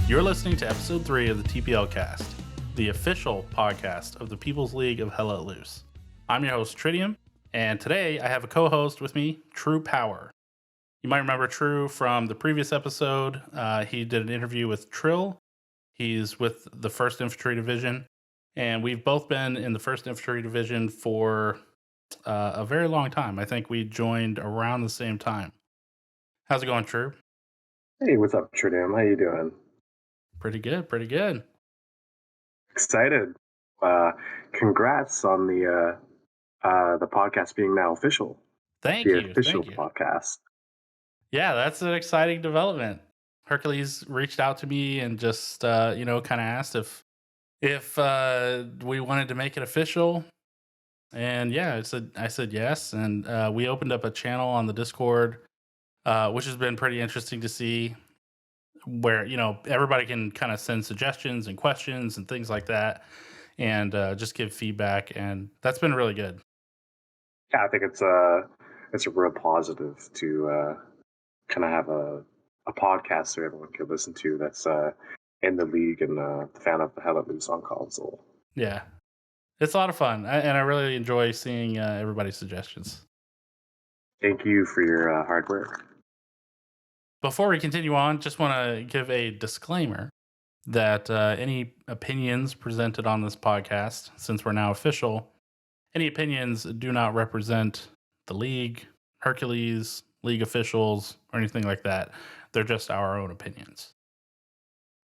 You're listening to episode 3 of the TPLCast, the official podcast of the People's League of Hell Let Loose. I'm your host, Tritium, and today I have a co-host with me, TRUEPOWER. You might remember True from the previous episode. He did an interview with Trill. He's with the 1st Infantry Division, and we've both been in the 1st Infantry Division for a very long time. I think we joined around the same time. How's it going, True? Hey, what's up, Tritium? How you doing? Pretty good, pretty good. Excited. Congrats on the podcast being now official. Thank the you. official Thank you. podcast. Yeah, that's an exciting development. Hercules reached out to me and just kind of asked if we wanted to make it official. And yeah, I said yes, and we opened up a channel on the Discord, which has been pretty interesting to see, where everybody can kind of send suggestions and questions and things like that, and just give feedback, and that's been really good. Yeah, I think it's a real positive to kind of have a podcast that everyone can listen to that's in the league and a fan of the Hell Let Loose on console. Yeah, it's a lot of fun, and I really enjoy seeing everybody's suggestions. Thank you for your hard work. Before we continue on, just want to give a disclaimer that any opinions presented on this podcast, since we're now official, any opinions do not represent the League, Hercules, League officials, or anything like that. They're just our own opinions.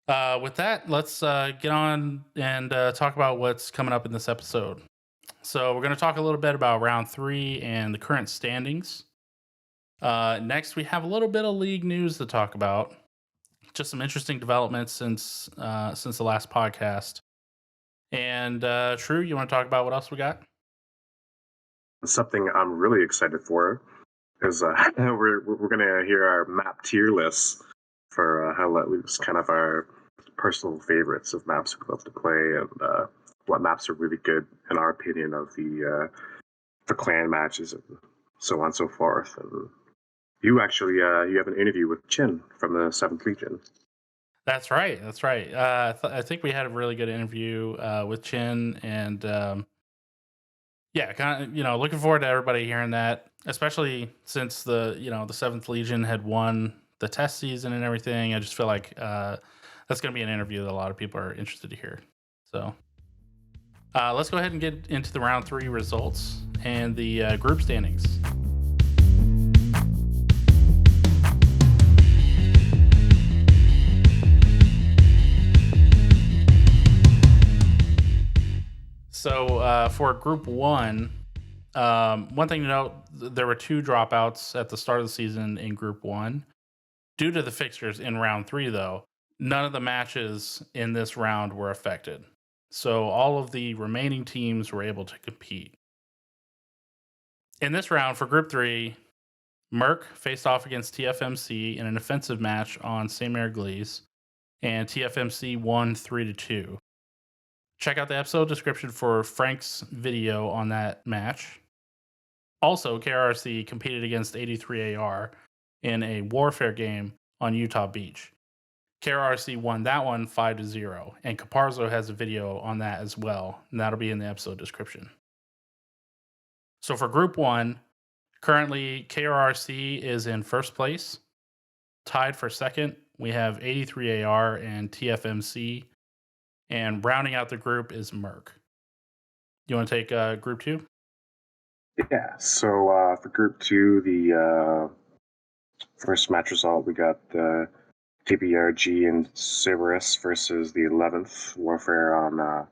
With that, let's get on and talk about what's coming up in this episode. So we're going to talk a little bit about round 3 and the current standings. Next, we have a little bit of league news to talk about. Just some interesting developments since the last podcast. And True, you want to talk about what else we got? Something I'm really excited for is we're going to hear our map tier lists for Hell Let Loose, kind of our personal favorites of maps we love to play, and what maps are really good in our opinion of the clan matches and so on and so forth. And you actually you have an interview with Chin from the 7th Legion. That's right. I think we had a really good interview with Chin, and yeah, kind of looking forward to everybody hearing that, especially since the 7th Legion had won the test season and everything. I just feel like that's going to be an interview that a lot of people are interested to hear. So let's go ahead and get into the round 3 results and the group standings. So for Group 1, one thing to note, there were 2 dropouts at the start of the season in Group 1. Due to the fixtures in round 3, though, none of the matches in this round were affected. So all of the remaining teams were able to compete. In this round, for Group 3, MERC faced off against TFMC in an offensive match on St. Mary Glees, and TFMC won 3-2. Check out the episode description for Frank's video on that match. Also, KRRC competed against 83AR in a warfare game on Utah Beach. KRRC won that one 5-0, and Caparzo has a video on that as well, and that'll be in the episode description. So for Group 1, currently KRRC is in first place. Tied for second, we have 83AR and TFMC. And rounding out the group is MERC. You want to take Group 2? Yeah, so for Group 2, the first match result, we got DBRG and CBRS versus the 11th Warfare on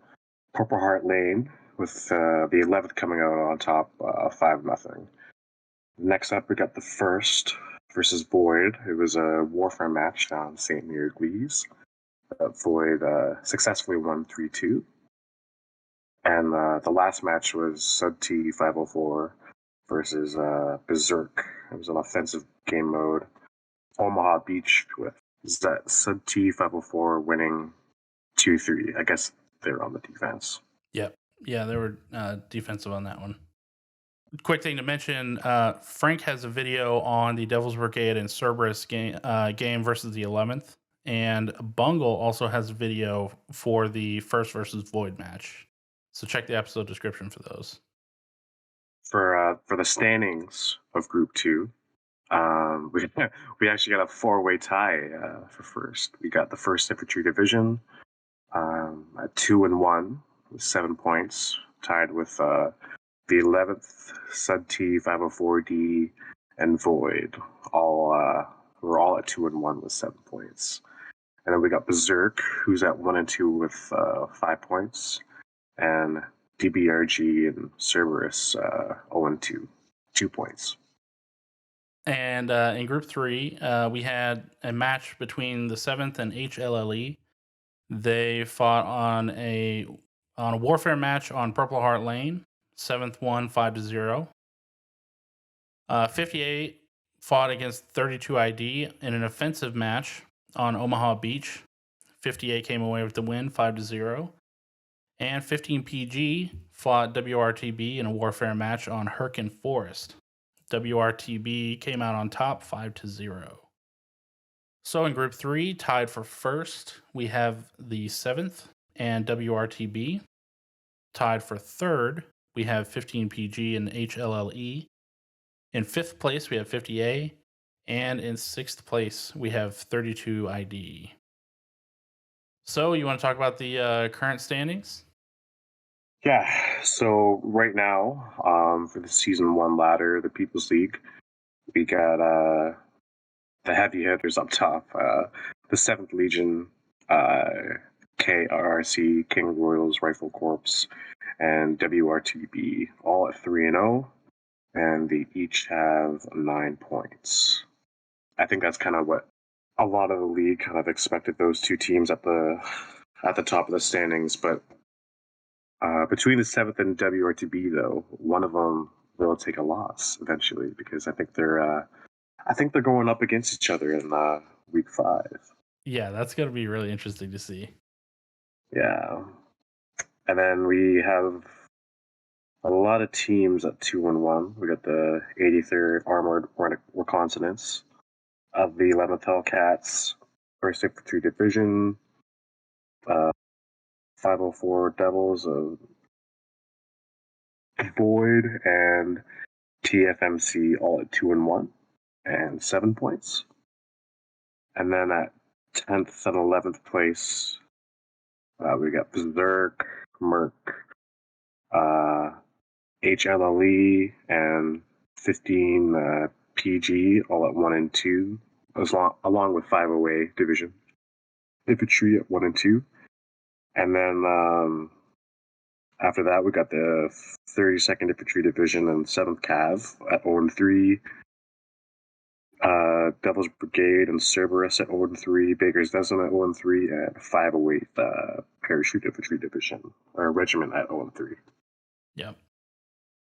Purple Heart Lane, with the 11th coming out on top 5-0. Next up, we got the 1st versus Void. It was a Warfare match on St. Mary Glees. Void successfully won 3-2. And the last match was Sub-T 504 versus Berserk. It was an offensive game mode. Omaha Beach with Sub-T 504 winning 2-3. I guess they were on the defense. Yep. Yeah, they were defensive on that one. Quick thing to mention, Frank has a video on the Devil's Brigade and Cerberus game versus the 11th. And Bungle also has a video for the first versus Void match. So check the episode description for those. For the standings of Group 2, we actually got a 4-way tie for first. We got the First Infantry Division at 2-1 with 7 points, tied with the 11th Sub-T 504D and Void. We're all at 2-1 with 7 points. And then we got Berserk, who's at 1-2 with 5 points, and DBRG and Cerberus 0-2, 2 points. And in Group 3, we had a match between the 7th and HLLE. They fought on a warfare match on Purple Heart Lane. 7th won 5-0. 58 fought against 32 ID in an offensive match on Omaha Beach. 58 came away with the win, 5-0. And 15 PG fought WRTB in a warfare match on Herkin Forest. WRTB came out on top, 5-0. So in Group 3, tied for first, we have the 7th and WRTB. Tied for third, we have 15 PG and HLLE. In 5th place, we have 50A. And in 6th place, we have 32 ID. So you want to talk about the current standings? Yeah, so right now, for the Season 1 ladder, the People's League, we got the heavy hitters up top. The 7th Legion, KRRC, King Royals Rifle Corps, and WRTB, all at 3-0, and they each have 9 points. I think that's kind of what a lot of the league kind of expected, those two teams at the top of the standings, but between the 7th and WRTB, though, one of them will take a loss eventually, because I think they're going up against each other in week 5. Yeah, that's going to be really interesting to see. Yeah, and then we have a lot of teams at 2-1. We got the 83rd Armored Reconnaissance of the 11th Hellcats, 1st Infantry Division, 504 Devils of Void, and TFMC all at 2-1 and 7 points. And then at 10th and 11th place, we got Berserk, MERC, HLLE, and 15 PG all at 1-2, along with 508 Division Infantry at 1-2. And then after that, we got the 32nd Infantry Division and 7th Cav at 0-3. Devil's Brigade and Cerberus at 0-3. Baker's Dozen at 0-3. And 508 Parachute Infantry Division, or Regiment at 0-3. Yep.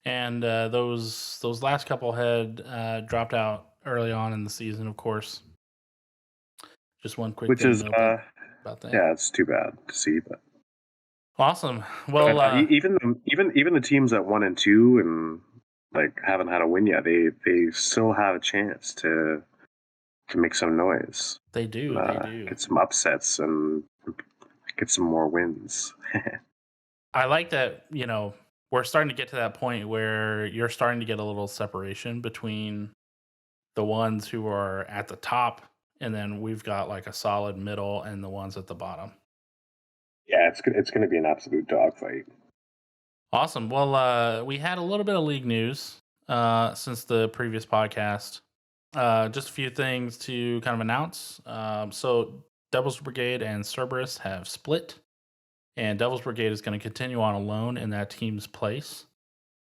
And those last couple had dropped out early on in the season, of course. Just one quick thing about that. Yeah, it's too bad to see, but awesome. Well, even the teams at 1-2 and like haven't had a win yet, they still have a chance to make some noise. They do. Get some upsets and get some more wins. I like that, we're starting to get to that point where you're starting to get a little separation between the ones who are at the top, and then we've got like a solid middle and the ones at the bottom. Yeah, it's going to be an absolute dogfight. Awesome. Well, we had a little bit of league news since the previous podcast. Just a few things to kind of announce. So Devil's Brigade and Cerberus have split, and Devil's Brigade is going to continue on alone in that team's place.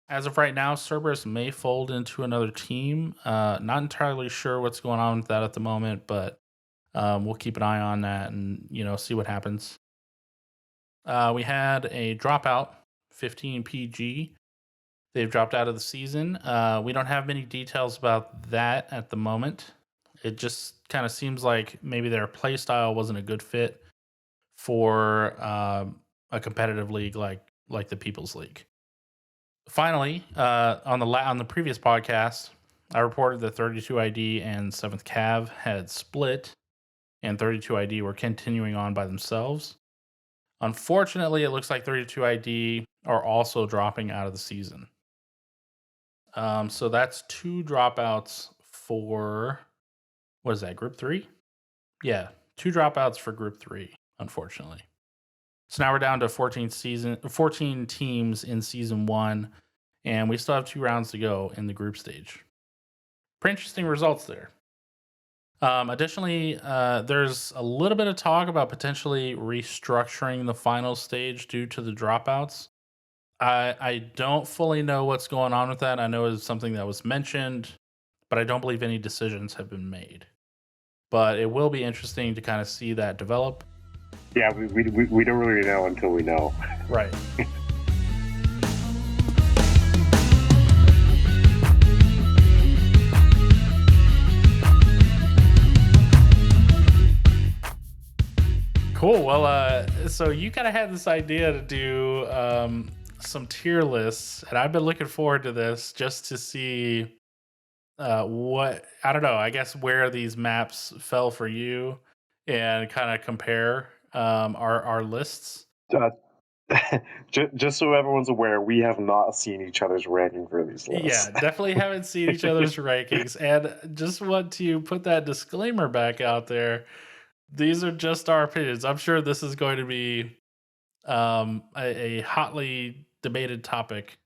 As of right now, Cerberus may fold into another team. Not entirely sure what's going on with that at the moment, but we'll keep an eye on that and see what happens. We had a dropout, 15 PG. They've dropped out of the season. We don't have many details about that at the moment. It just kind of seems like maybe their play style wasn't a good fit for a competitive league like the People's League. Finally, on the previous podcast, I reported that 32 ID and 7th Cav had split, and 32 ID were continuing on by themselves. Unfortunately, it looks like 32 ID are also dropping out of the season. So that's 2 dropouts for, what is that, Group 3? Yeah, 2 dropouts for Group 3, unfortunately. So now we're down to 14 teams in Season 1, and we still have 2 rounds to go in the group stage. Pretty interesting results there. Additionally, there's a little bit of talk about potentially restructuring the final stage due to the dropouts. I don't fully know what's going on with that. I know it's something that was mentioned, but I don't believe any decisions have been made. But it will be interesting to kind of see that develop. Yeah, we don't really know until we know. Right. Cool. Well, so you kind of had this idea to do some tier lists, and I've been looking forward to this just to see what, I don't know, I guess where these maps fell for you and kind of compare our lists. Just so everyone's aware, we have not seen each other's ranking for these lists. Yeah, definitely haven't seen each other's rankings, and just want to put that disclaimer back out there. These are just our opinions. I'm sure this is going to be a hotly debated topic.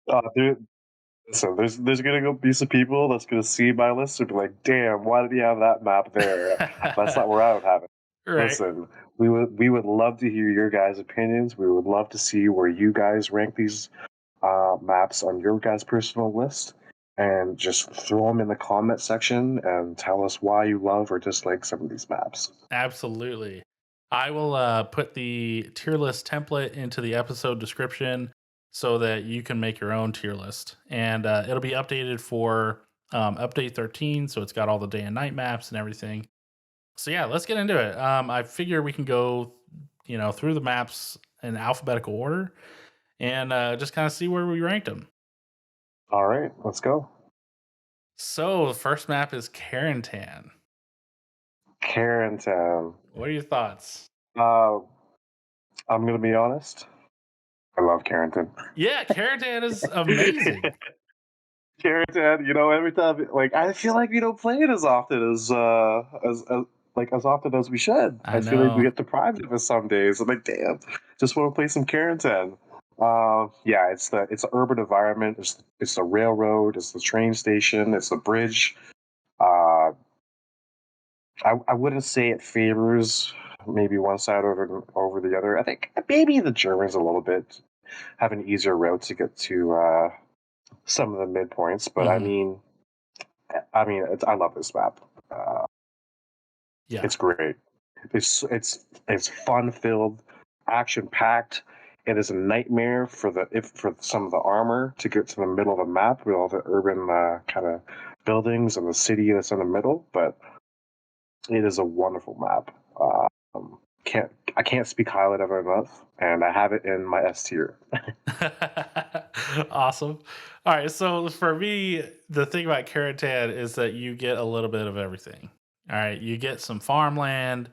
So there's gonna be some people that's gonna see my list and be like, "Damn, why did he have that map there?" That's not where I would have it. Right. Listen, we would love to hear your guys' opinions. We would love to see where you guys rank these maps on your guys' personal list, and just throw them in the comment section and tell us why you love or dislike some of these maps. Absolutely. I will put the tier list template into the episode description so that you can make your own tier list. And it'll be updated for update 13. So it's got all the day and night maps and everything. So yeah, let's get into it. I figure we can go, through the maps in alphabetical order and just kind of see where we ranked them. All right, let's go. So the first map is Carentan. Carentan. What are your thoughts? I'm gonna be honest. I love Carentan. Yeah, Carentan is amazing. Carentan, every time, like, I feel like we don't play it as often as often as we should. I feel like we know. get deprived of it some days. I'm like, damn, just want to play some Carentan. Yeah, it's the urban environment. It's the railroad. It's the train station. It's the bridge. I wouldn't say it favors maybe one side over the other. I think maybe the Germans a little bit have an easier route to get to some of the midpoints, but I mean, I love this map. Yeah. It's great. It's fun filled, action packed. It is a nightmare for some of the armor to get to the middle of the map with all the urban kind of buildings and the city that's in the middle. But it is a wonderful map. I can't speak highly of it enough, and I have it in my S tier. Awesome. All right, so for me, the thing about Carentan is that you get a little bit of everything. All right, you get some farmland,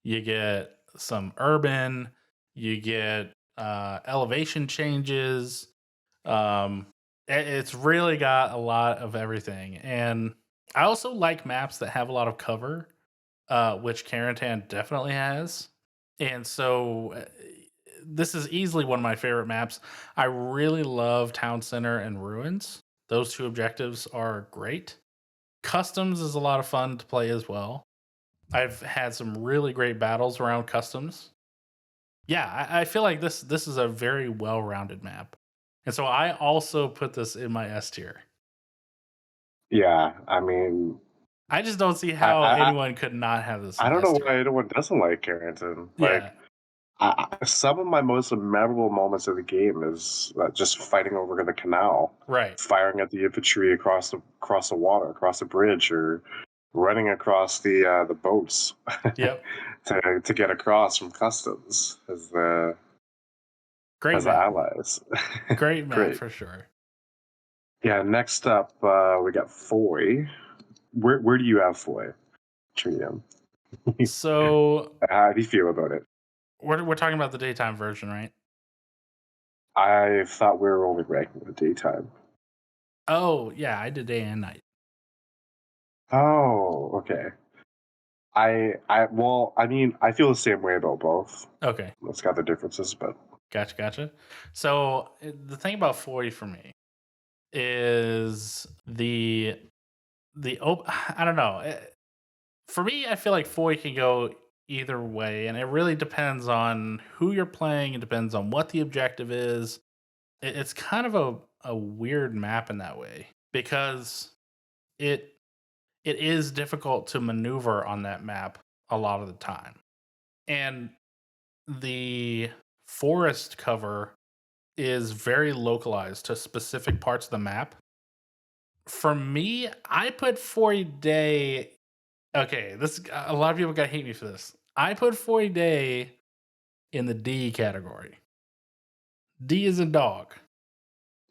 you get some urban, you get elevation changes. It's really got a lot of everything, and I also like maps that have a lot of cover, which Carentan definitely has. And so this is easily one of my favorite maps. I really love Town Center and Ruins. Those 2 objectives are great. Customs is a lot of fun to play as well. I've had some really great battles around customs. Yeah, I feel like this is a very well-rounded map. And so I also put this in my S tier. Yeah, I mean, I just don't see how anyone could not have this. I don't know why anyone doesn't like Carentan. Yeah. Some of my most memorable moments of the game is just fighting over the canal, Right. firing at the infantry across the water, across the bridge, or running across the boats. Yep. to get across from customs as the allies. Great map for sure. Yeah. Next up, we got Foy. Where do you have Foy, Trinium? So How do you feel about it? we're talking about the daytime version, right? I thought we were only ranking the daytime. Oh yeah, I did day and night. Oh, okay. Well, I mean, I feel the same way about both. Okay, It's got the differences, but gotcha. So the thing about Foy for me is I don't know. For me, I feel like Foy can go either way, and it really depends on who you're playing. It depends on what the objective is. It's kind of a weird map in that way because it it is difficult to maneuver on that map a lot of the time. And the forest cover is very localized to specific parts of the map. For me, I put 40 day. Okay, this a lot of people gotta hate me for this. I put 40 day in the D category. D is a dog.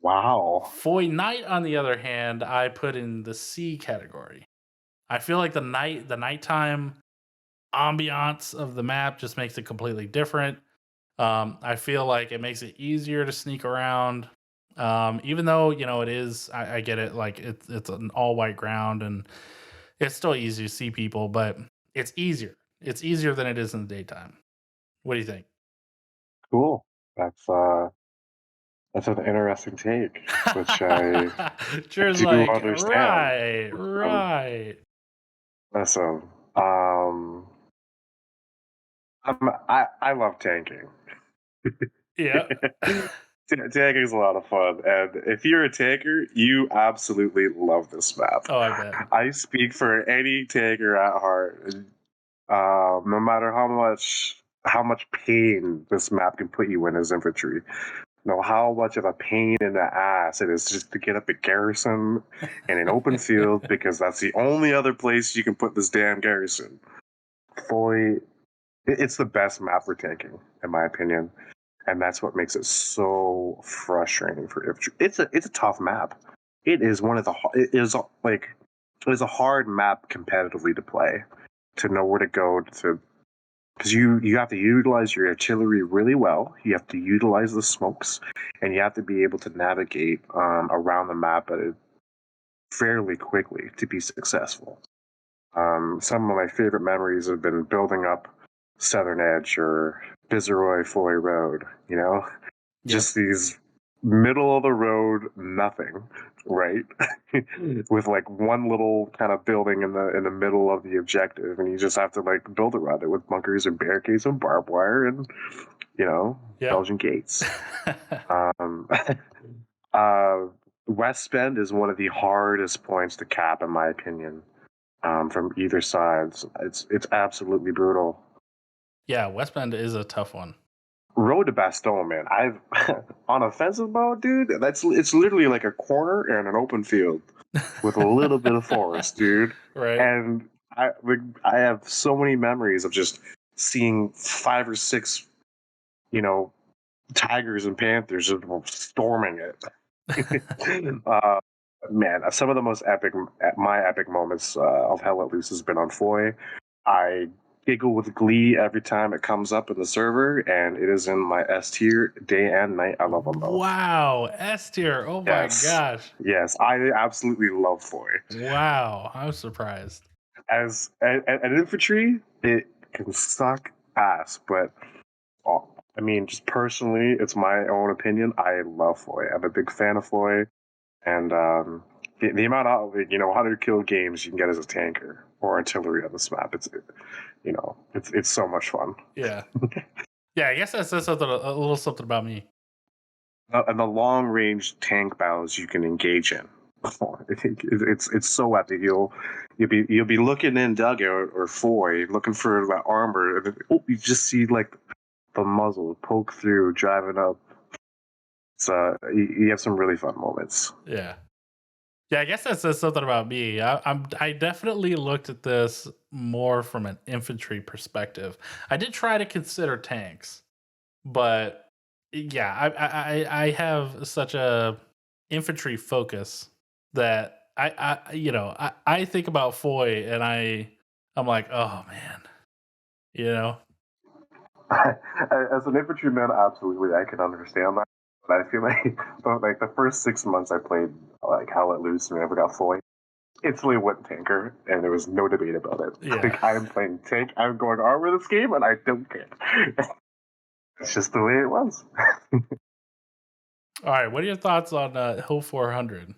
wow. Foy night, on the other hand, I put in the C category. I feel like the nighttime ambiance of the map just makes it completely different. I feel like it makes it easier to sneak around. Even though it is, I get it. Like it's an all white ground and it's still easy to see people, but it's easier. It's easier than it is in the daytime. What do you think? Cool. That's uh that's an interesting take, which I Cheers, do like understand. Um, right. so, um, I love tanking. Yeah. Tanking is a lot of fun, and if you're a tanker, you absolutely love this map. Oh, I bet. I speak for any tanker at heart. No matter how much pain this map can put you in as infantry, know how much of a pain in the ass it is just to get up at garrison in an open field because that's the only other place you can put this damn garrison. Boy, it's the best map for tanking, in my opinion, and that's what makes it so frustrating for infantry. It's a tough map. It is one of the it is a hard map competitively to play, to know where to go to, because you have to utilize your artillery really well. You have to utilize the smokes, and you have to be able to navigate around the map fairly quickly to be successful. Some of my favorite memories have been building up Southern Edge or Viceroy Foy Road. Yep. Just these middle of the road nothing, right? With like one little kind of building in the middle of the objective, and you just have to like build around it with bunkers and barricades and barbed wire and Yep. Belgian gates. Um, uh, West Bend is one of the hardest points to cap, in my opinion. From either side, it's absolutely brutal. Yeah, West Bend is a tough one. Road to Bastogne, man. I've on offensive mode, dude. It's literally like a corner and an open field with a little bit of forest, dude. Right. And I have so many memories of just seeing 5 or 6, tigers and panthers just storming it. Man, some of the most epic moments of Hell Let Loose has been on Foy. I giggle with glee every time it comes up in the server, and it is in my S tier day and night. I love them both. Wow, S tier. Oh my Yes, gosh. yes, I absolutely love Foy. Wow, I was surprised. As an infantry, it can suck ass, but I mean, just personally, it's my own opinion. I love Foy. I'm a big fan of Foy. And the amount of 100 kill games you can get as a tanker or artillery on this map, it's so much fun. Yeah. Yeah, I guess that says something a little something about me. And the long range tank battles you can engage in, it's so epic. You'll be looking in dugout or Foy, looking for that armor, and you just see like the muzzle poke through, driving up. So you have some really fun moments. Yeah. Yeah, I guess that says something about me. I definitely looked at this more from an infantry perspective. I did try to consider tanks, but yeah, I have such a infantry focus that I think about Foy and I'm like, oh man, you know. As an infantryman, absolutely, I can understand that. But I feel like the first 6 months I played like Hell Let Loose and never got fully, instantly went tanker, and there was no debate about it. Yeah. Like, I am playing tank, I'm going armor this game, and I don't care. It's just the way it was. All right, what are your thoughts on Hill 400?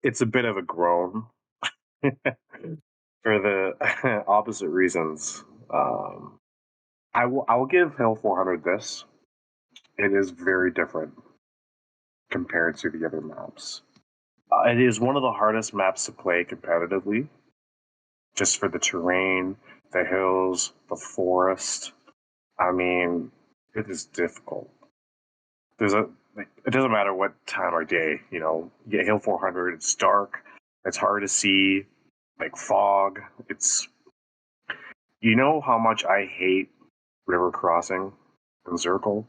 It's a bit of a groan for the opposite reasons. I will give Hill 400 this. It is very different compared to the other maps. It is one of the hardest maps to play competitively, just for the terrain, the hills, the forest. I mean, it is difficult. It doesn't matter what time or day, you get Hill 400, it's dark, it's hard to see, like fog. You know how much I hate river crossing and circle?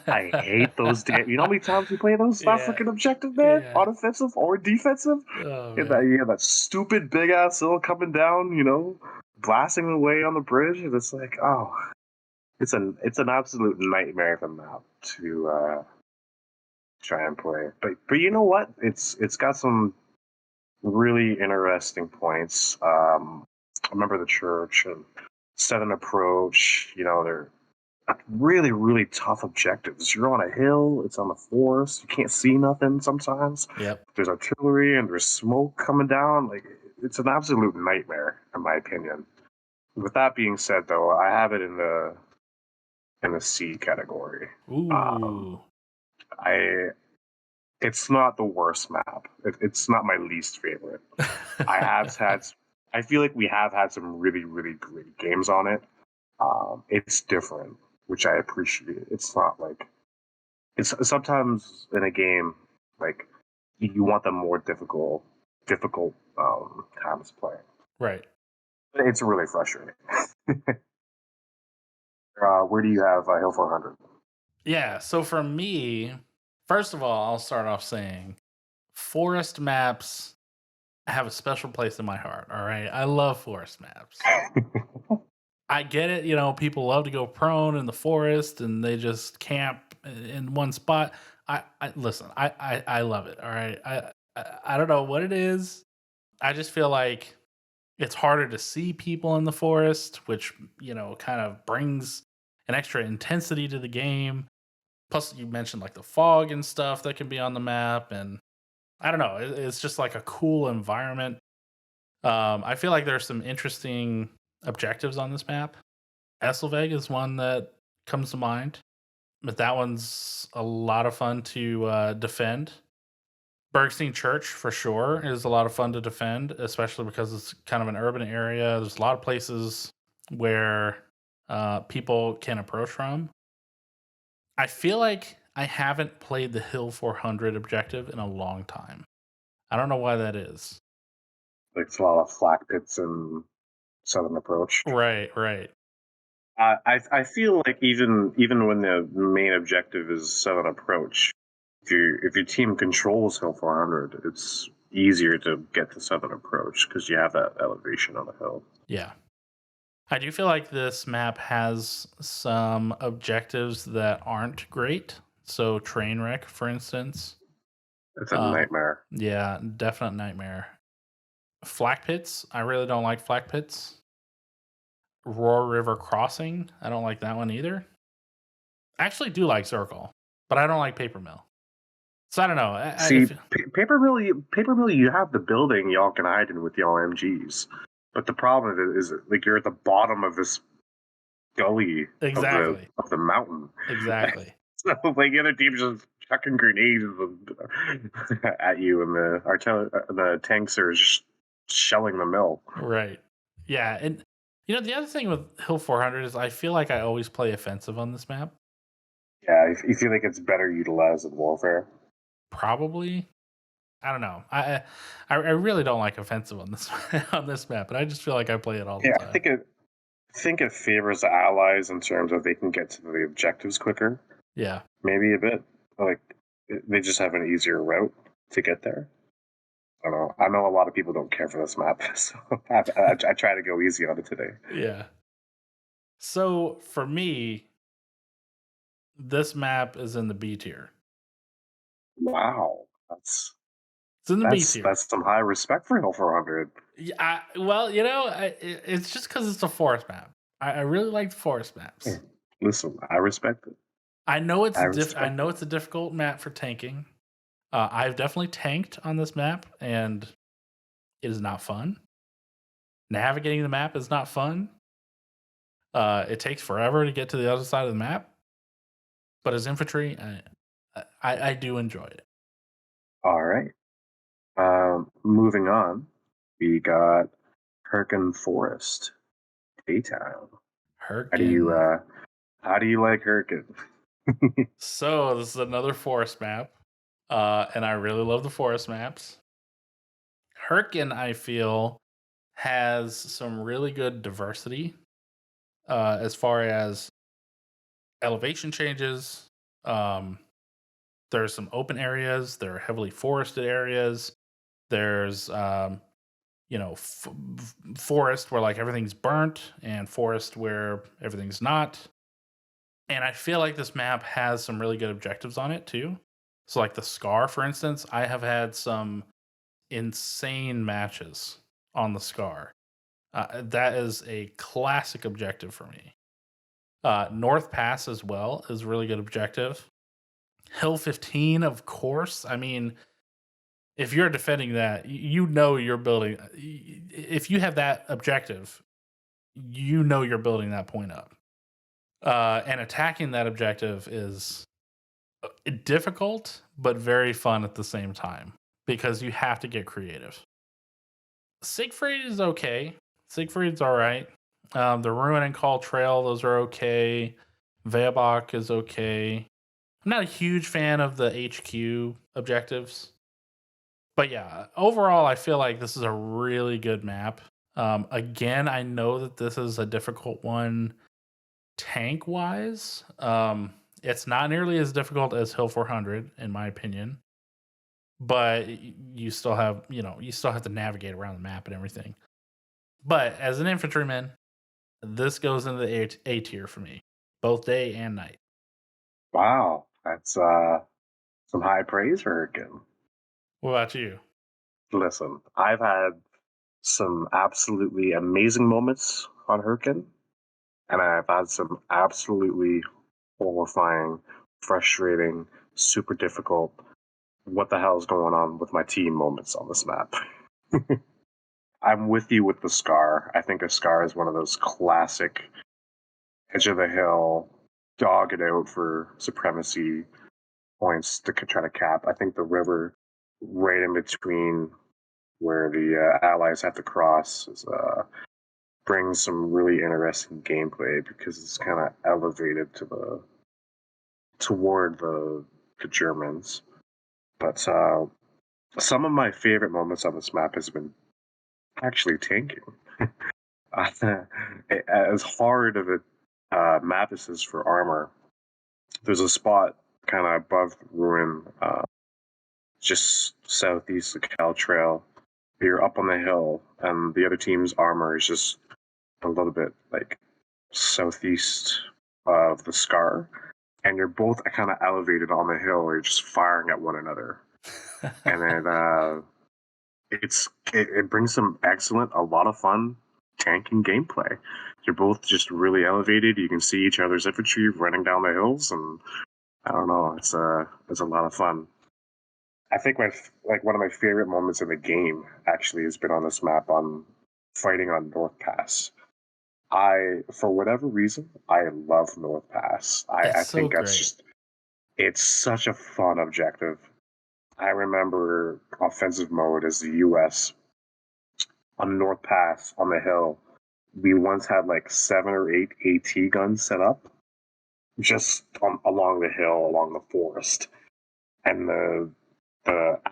I hate those days. You know how many times we play those last freaking objective, man? Yeah. Offensive or defensive? Oh, And man. that stupid big ass hill coming down, blasting away on the bridge. And it's like, oh, it's an absolute nightmare of a map to try and play. But you know what? It's got some really interesting points. I remember the church and Southern Approach. They're really, really tough objectives. You're on a hill, it's on the forest, you can't see nothing sometimes. Yep. There's artillery and there's smoke coming down. Like, it's an absolute nightmare, in my opinion. With that being said, though, I have it in the C category. Ooh. It's not the worst map. It's not my least favorite. I feel like we have had some really, really great games on it. It's different, which I appreciate. It's not like it's sometimes in a game like you want the more difficult times playing. Right. It's really frustrating. Where do you have Hill 400? Yeah. So for me, first of all, I'll start off saying forest maps have a special place in my heart. All right. I love forest maps. I get it. People love to go prone in the forest and they just camp in one spot. I listen, I love it. All right. I don't know what it is. I just feel like it's harder to see people in the forest, which, kind of brings an extra intensity to the game. Plus, you mentioned like the fog and stuff that can be on the map. And I don't know. It's just like a cool environment. I feel like there's some interesting objectives on this map. Esselveg is one that comes to mind, but that one's a lot of fun to defend. Bergstein Church, for sure, is a lot of fun to defend, especially because it's kind of an urban area. There's a lot of places where people can approach from. I feel like I haven't played the Hill 400 objective in a long time. I don't know why that is. Like, it's a lot of flak pits and Southern Approach. Right. I feel like even when the main objective is Southern Approach, if your team controls Hill 400, it's easier to get to Southern Approach because you have that elevation on the hill. Yeah. I do feel like this map has some objectives that aren't great. So Trainwreck, for instance. It's a nightmare. Yeah, definite nightmare. Flak pits. I really don't like flak pits. Roar River Crossing. I don't like that one either. I actually do like Circle, but I don't like Paper Mill. So I don't know. Paper Mill, you have the building y'all can hide in with y'all MGs. But the problem is like you're at the bottom of this gully of the mountain. Exactly. So like the other team's just chucking grenades at you, and the tanks are just shelling the mill. Right. Yeah, and the other thing with Hill 400 is I feel like I always play offensive on this map. Yeah, you feel like it's better utilized in warfare. Probably. I don't know. I really don't like offensive on this map, but I just feel like I play it all the time. I think it favors the allies in terms of they can get to the objectives quicker. Yeah. Maybe a bit. Like, they just have an easier route to get there. I don't know. I know a lot of people don't care for this map, so I try to go easy on it today. Yeah. So for me, this map is in the B tier. Wow, It's in the B tier. that's some high respect for Hill 400. Yeah, well, it's just because it's a forest map. I really like the forest maps. Listen, I respect it. I know I I respect know it's a difficult map for tanking. I've definitely tanked on this map, and it is not fun. Navigating the map is not fun. It takes forever to get to the other side of the map. But as infantry, I do enjoy it. All right. Moving on, we got Herkin Forest, Daytown. Herkin. How do you like Herkin? So this is another forest map, and I really love the forest maps. Herkin, I feel, has some really good diversity as far as elevation changes. There's some open areas. There are heavily forested areas. There's forest where like everything's burnt, and forest where everything's not. And I feel like this map has some really good objectives on it too. So like the Scar, for instance, I have had some insane matches on the Scar. That is a classic objective for me. North Pass as well is a really good objective. Hill 15, of course. I mean, if you're defending that, you're building. If you have that objective, you're building that point up. And attacking that objective is difficult, but very fun at the same time because you have to get creative. Siegfried is okay. Siegfried's all right. The Ruin and Call Trail, those are okay. Veabach is okay. I'm not a huge fan of the HQ objectives. But yeah, overall, I feel like this is a really good map. Again, I know that this is a difficult one tank-wise. It's not nearly as difficult as Hill 400, in my opinion. But you still have to navigate around the map and everything. But as an infantryman, this goes into the A tier for me, both day and night. Wow, that's some high praise for Herkin. What about you? Listen, I've had some absolutely amazing moments on Herkin, and I've had some absolutely horrifying, frustrating, super difficult, what the hell is going on with my team moments on this map. I'm with you with the Scar. I think a Scar is one of those classic edge of the hill, dog it out for supremacy points to try to cap. I think the river right in between where the allies have to cross brings some really interesting gameplay because it's kind of elevated toward the Germans. But some of my favorite moments on this map has been actually tanking. As hard of a map as is for armor, there's a spot kind of above Ruin, just southeast of Cal Trail. You're up on the hill, and the other team's armor is just a little bit like southeast of the Scar, and you're both kind of elevated on the hill. You're just firing at one another, and then it brings some a lot of fun tanking gameplay. You're both just really elevated. You can see each other's infantry running down the hills, and I don't know. It's a lot of fun. I think one of my favorite moments in the game actually has been on this map on fighting on North Pass. For whatever reason, I love North Pass. I So think great. it's such a fun objective. I remember offensive mode as the U.S. on North Pass on the hill. We once had like 7 or 8 AT guns set up just along the hill, along the forest, and the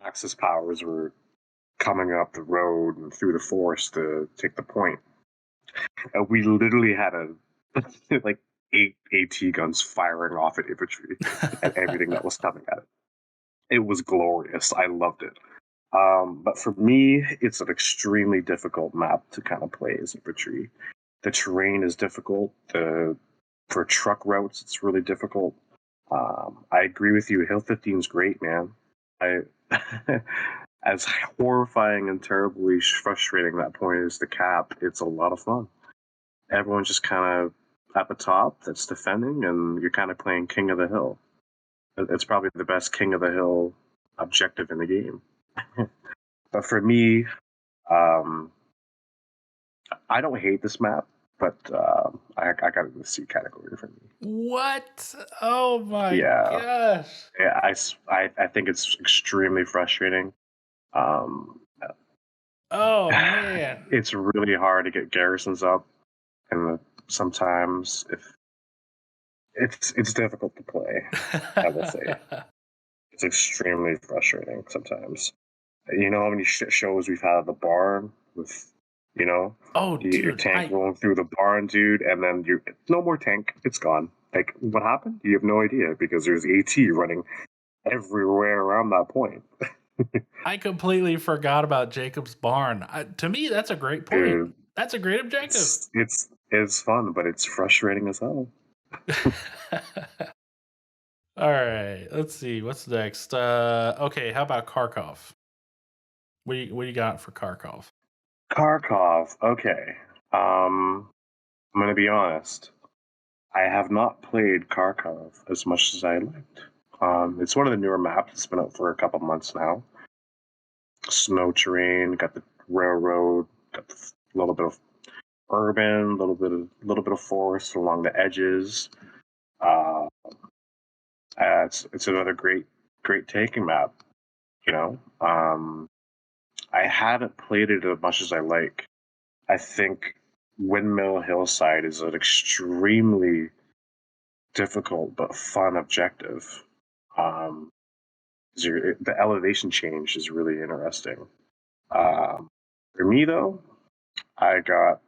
Axis powers were coming up the road and through the forest to take the point. And we literally had like 8 AT guns firing off at infantry and everything that was coming at it. It was glorious. I loved it. But for me, it's an extremely difficult map to kind of play as infantry. The terrain is difficult. For truck routes, it's really difficult. I agree with you. Hill 15 is great, man. I, as horrifying and terribly frustrating that point is to cap, it's a lot of fun. Everyone's just kind of at the top that's defending, and you're kind of playing King of the Hill. It's probably the best King of the Hill objective in the game. But for me, um, I don't hate this map, but I got it in the C category for me. What? Oh my Yeah. gosh. Yeah, I think it's extremely frustrating. Um, Oh man. it's really hard to get garrisons up, and sometimes if it's difficult to play. I will say it's extremely frustrating sometimes. You know how many shit shows we've had at the barn with, Oh, your dude, tank rolling through the barn, dude, and then no more tank, it's gone. Like, what happened? You have no idea because there's AT running everywhere around that point. I completely forgot about Jacob's barn. To me, that's a great point. Dude, That's a great objective. it's fun, but it's frustrating as hell. All right, let's see what's next. Okay, how about Kharkov? What do you got for Kharkov? Kharkov, okay. I'm gonna be honest. I have not played Kharkov as much as I liked. It's one of the newer maps. It's been out for a couple months now. Snow terrain, got the railroad, got a little bit of urban, little bit of forest along the edges. It's another great taking map. I haven't played it as much as I like. I think Windmill Hillside is an extremely difficult but fun objective. The elevation change is really interesting. For me, though, I got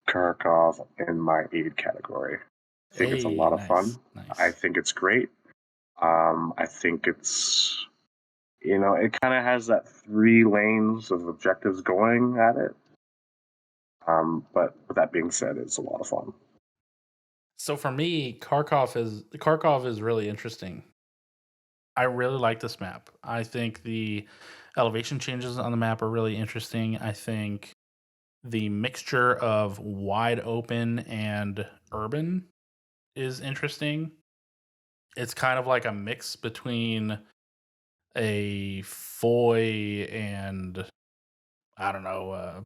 Kharkov in my aid category. I think it's a lot of fun. Nice. I think it's great. I think it's, it kind of has that 3 lanes of objectives going at it. But with that being said, it's a lot of fun. So for me, Kharkov is really interesting. I really like this map. I think the elevation changes on the map are really interesting. I think the mixture of wide open and urban is interesting. It's kind of like a mix between a Foy and I don't know,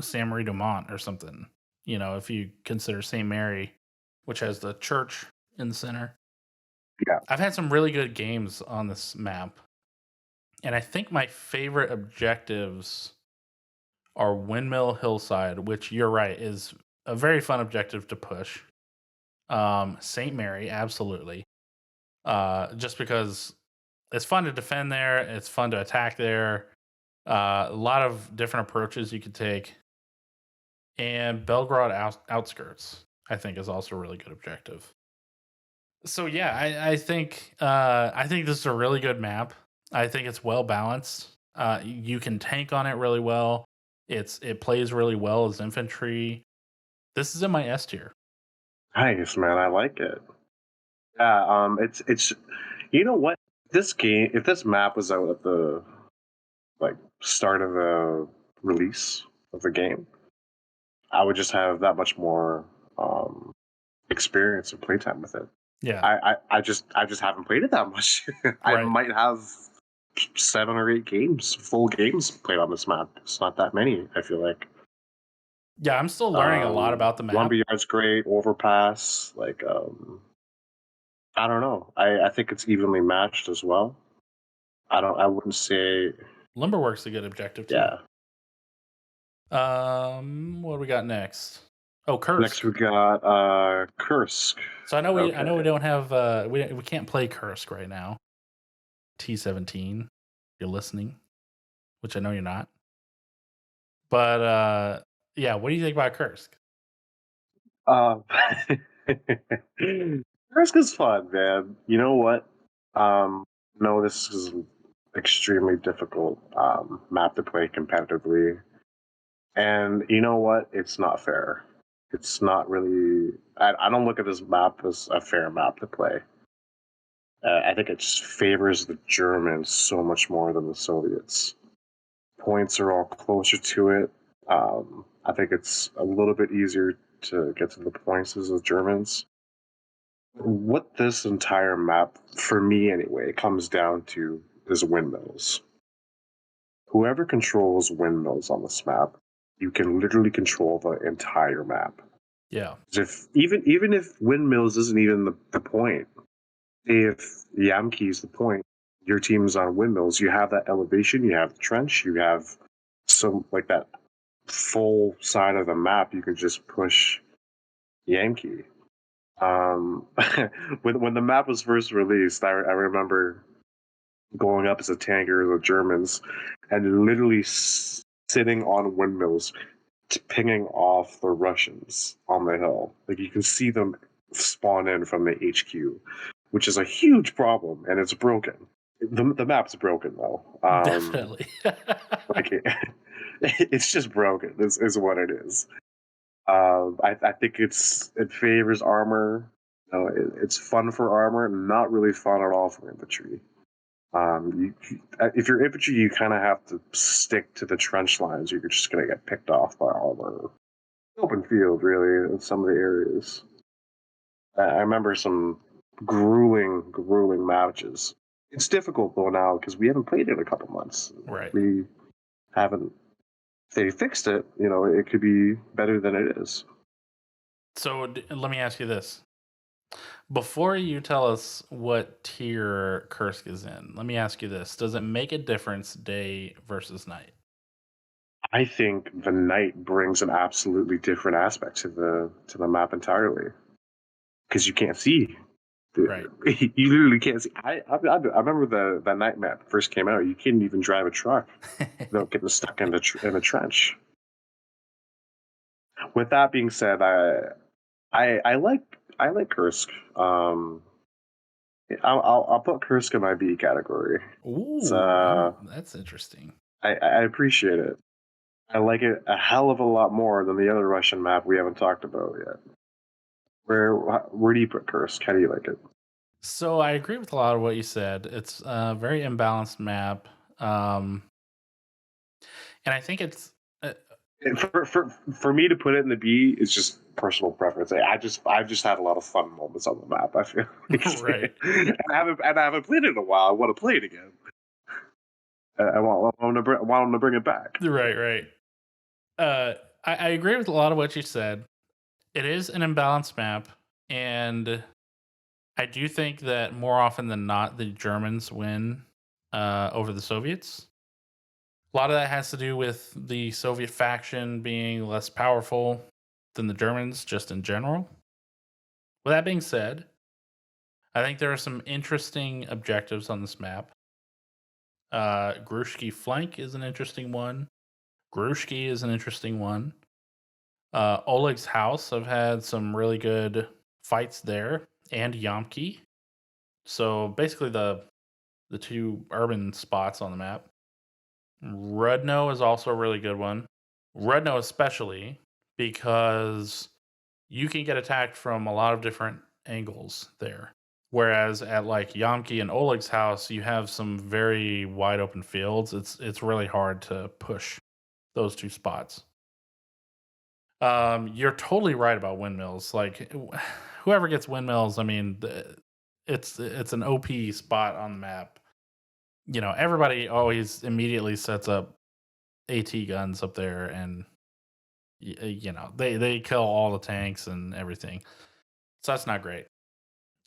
Saint Marie du Mont or something. If you consider St. Mary, which has the church in the center. Yeah. I've had some really good games on this map. And I think my favorite objectives are Windmill Hillside, which you're right, is a very fun objective to push. St. Mary, absolutely. Just because it's fun to defend there, it's fun to attack there. A lot of different approaches you could take. And Belgrade outskirts, I think, is also a really good objective. So yeah, I think this is a really good map. I think it's well balanced. You can tank on it really well. It plays really well as infantry. This is in my S tier. Nice, man. I like it. Yeah. It's you know what, if this map was out at the start of the release of the game, I would just have that much more experience and playtime with it. Yeah. I just haven't played it that much. I Right. might have 7 or 8 full games played on this map. It's not that many, I feel like. Yeah, I'm still learning a lot about the map. Lumberyard's great, Overpass, I don't know. I think it's evenly matched as well. I wouldn't say Lumberwork's a good objective too. Yeah. What do we got next? Oh, Kursk. Next we got Kursk. So I know we don't have we can't play Kursk right now. T17, you're listening, which I know you're not. But yeah, what do you think about Kursk? Kursk is fun, man. You know what? No, this is extremely difficult map to play competitively. And you know what? It's not fair. It's not really. I don't look at this map as a fair map to play. I think it just favors the Germans so much more than the Soviets. Points are all closer to it. I think it's a little bit easier to get to the points as the Germans. What this entire map, for me anyway, comes down to is windmills. Whoever controls windmills on this map, you can literally control the entire map. Yeah. If even if windmills isn't even the point, if Yamki is the point, your team's on windmills, you have that elevation, you have the trench, you have some like that full side of the map, you can just push Yankee. When the map was first released, I remember going up as a tanker of the Germans and literally sitting on windmills, pinging off the Russians on the hill. Like you can see them spawn in from the HQ, which is a huge problem, and it's broken. The map's broken though. Definitely. Like it's just broken. Is what it is. I think it favors armor. It's fun for armor, not really fun at all for infantry. If you're infantry, you kind of have to stick to the trench lines. You're just going to get picked off by armor. Open field, really, in some of the areas. I remember some grueling matches. It's difficult though now because we haven't played it in a couple months. Right. We haven't. If they fixed it, it could be better than it is. So let me ask you this. Before you tell us what tier Kursk is in, let me ask you this. Does it make a difference day versus night? I think the night brings an absolutely different aspect to the map entirely. Because you can't see. Right. You literally can't see. I remember the night map first came out. You couldn't even drive a truck without getting stuck in a trench. With that being said, I like Kursk. I'll put Kursk in my B category. Ooh, that's interesting. I appreciate it. I like it a hell of a lot more than the other Russian map we haven't talked about yet. Where do you put Kursk? How do you like it? So I agree with a lot of what you said. It's a very imbalanced map, and I think it's for me to put it in the B is just personal preference. I've just had a lot of fun moments on the map. I feel like. Right. and I haven't played it in a while. I want to play it again. I want to bring it back. Right. I agree with a lot of what you said. It is an imbalanced map, and I do think that more often than not, the Germans win over the Soviets. A lot of that has to do with the Soviet faction being less powerful than the Germans, just in general. With that being said, I think there are some interesting objectives on this map. Grushki Flank is an interesting one. Grushki is an interesting one. Oleg's House, I've had some really good fights there, and Yamki. So basically the two urban spots on the map. Rudno is also a really good one. Rudno especially because you can get attacked from a lot of different angles there. Whereas at like Yamki and Oleg's House, you have some very wide open fields. It's really hard to push those two spots. You're totally right about windmills. Like whoever gets windmills, I mean, it's an OP spot on the map. Everybody always immediately sets up AT guns up there, and they kill all the tanks and everything. So that's not great.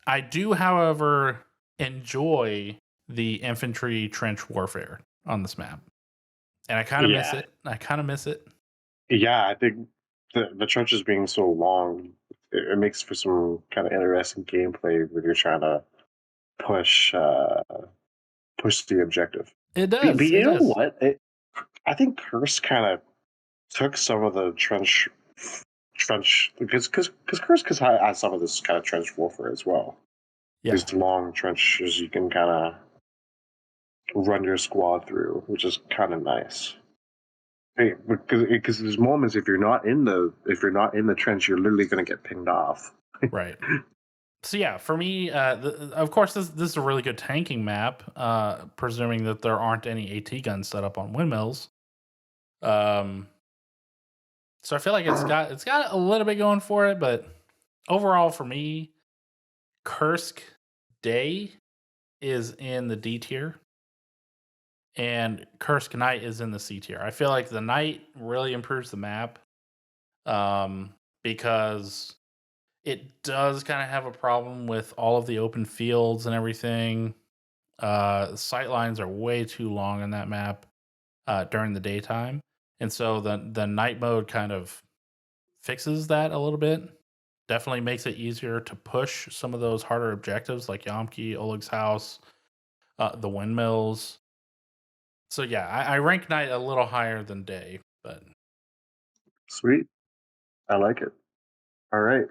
I do, however, enjoy the infantry trench warfare on this map, and I kind of miss it. Yeah, I think the trenches being so long, it makes for some kind of interesting gameplay when you're trying to push the objective. It does. But you know what? I think Kursk kind of took some of the trench because Kursk has some of this kind of trench warfare as well. Yeah. These long trenches you can kind of run your squad through, which is kind of nice. Because there's moments if you're not in the trench, you're literally going to get pinged off. Right. So yeah, for me, of course, this is a really good tanking map, presuming that there aren't any AT guns set up on windmills. So I feel like it's got a little bit going for it, but overall for me, Kursk Day is in the D tier, and Kursk Night is in the C tier. I feel like the night really improves the map, because it does kind of have a problem with all of the open fields and everything. Sight lines are way too long on that map during the daytime, and so the night mode kind of fixes that a little bit. Definitely makes it easier to push some of those harder objectives like Yamki, Oleg's house, the windmills. So yeah, I rank night a little higher than day, but Sweet, I like it. All right.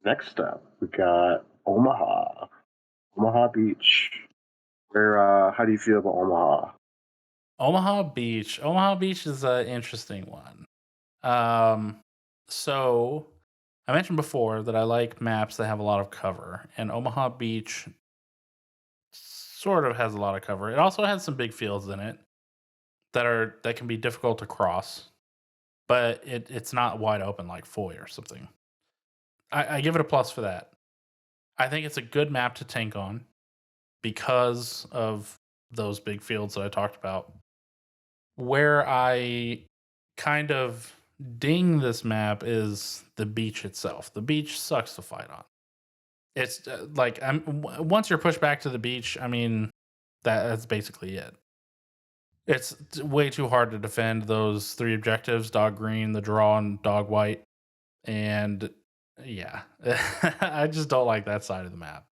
Next up, we got Omaha Beach. Where? How do you feel about Omaha? Omaha Beach is an interesting one. So I mentioned before that I like maps that have a lot of cover, and Omaha Beach sort of has a lot of cover. It also has some big fields in it that can be difficult to cross, but it's not wide open like Foy or something. I give it a plus for that. I think it's a good map to tank on because of those big fields that I talked about. Where I kind of ding this map is the beach itself. The beach sucks to fight on. It's like once you're pushed back to the beach, I mean that's basically it. It's way too hard to defend those three objectives: dog green, the draw, and dog white. And yeah, I just don't like that side of the map.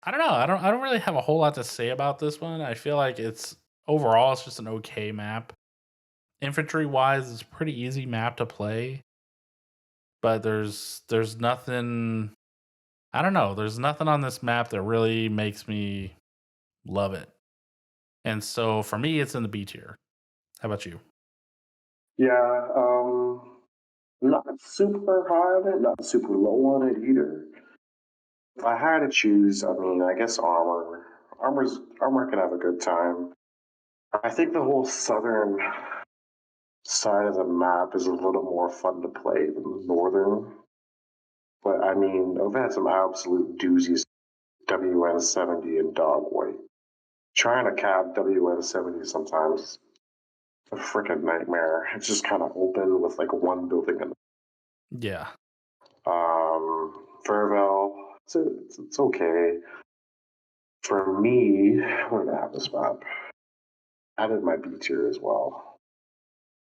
I don't know. I don't really have a whole lot to say about this one. I feel like it's overall it's just an okay map. Infantry wise, it's a pretty easy map to play, but there's nothing. I don't know. There's nothing on this map that really makes me love it. And so for me, it's in the B tier. How about you? Yeah, not super high on it, not super low on it either. If I had to choose, I mean, I guess armor. Armor can have a good time. I think the whole southern side of the map is a little more fun to play than the northern. But I mean, I've had some absolute doozies. WN70 and Dog White. Trying to cab WN70 sometimes is a freaking nightmare. It's just kind of open with like one building in. Yeah. Fairville, it's okay. For me, where did I have this map? I added my B tier as well.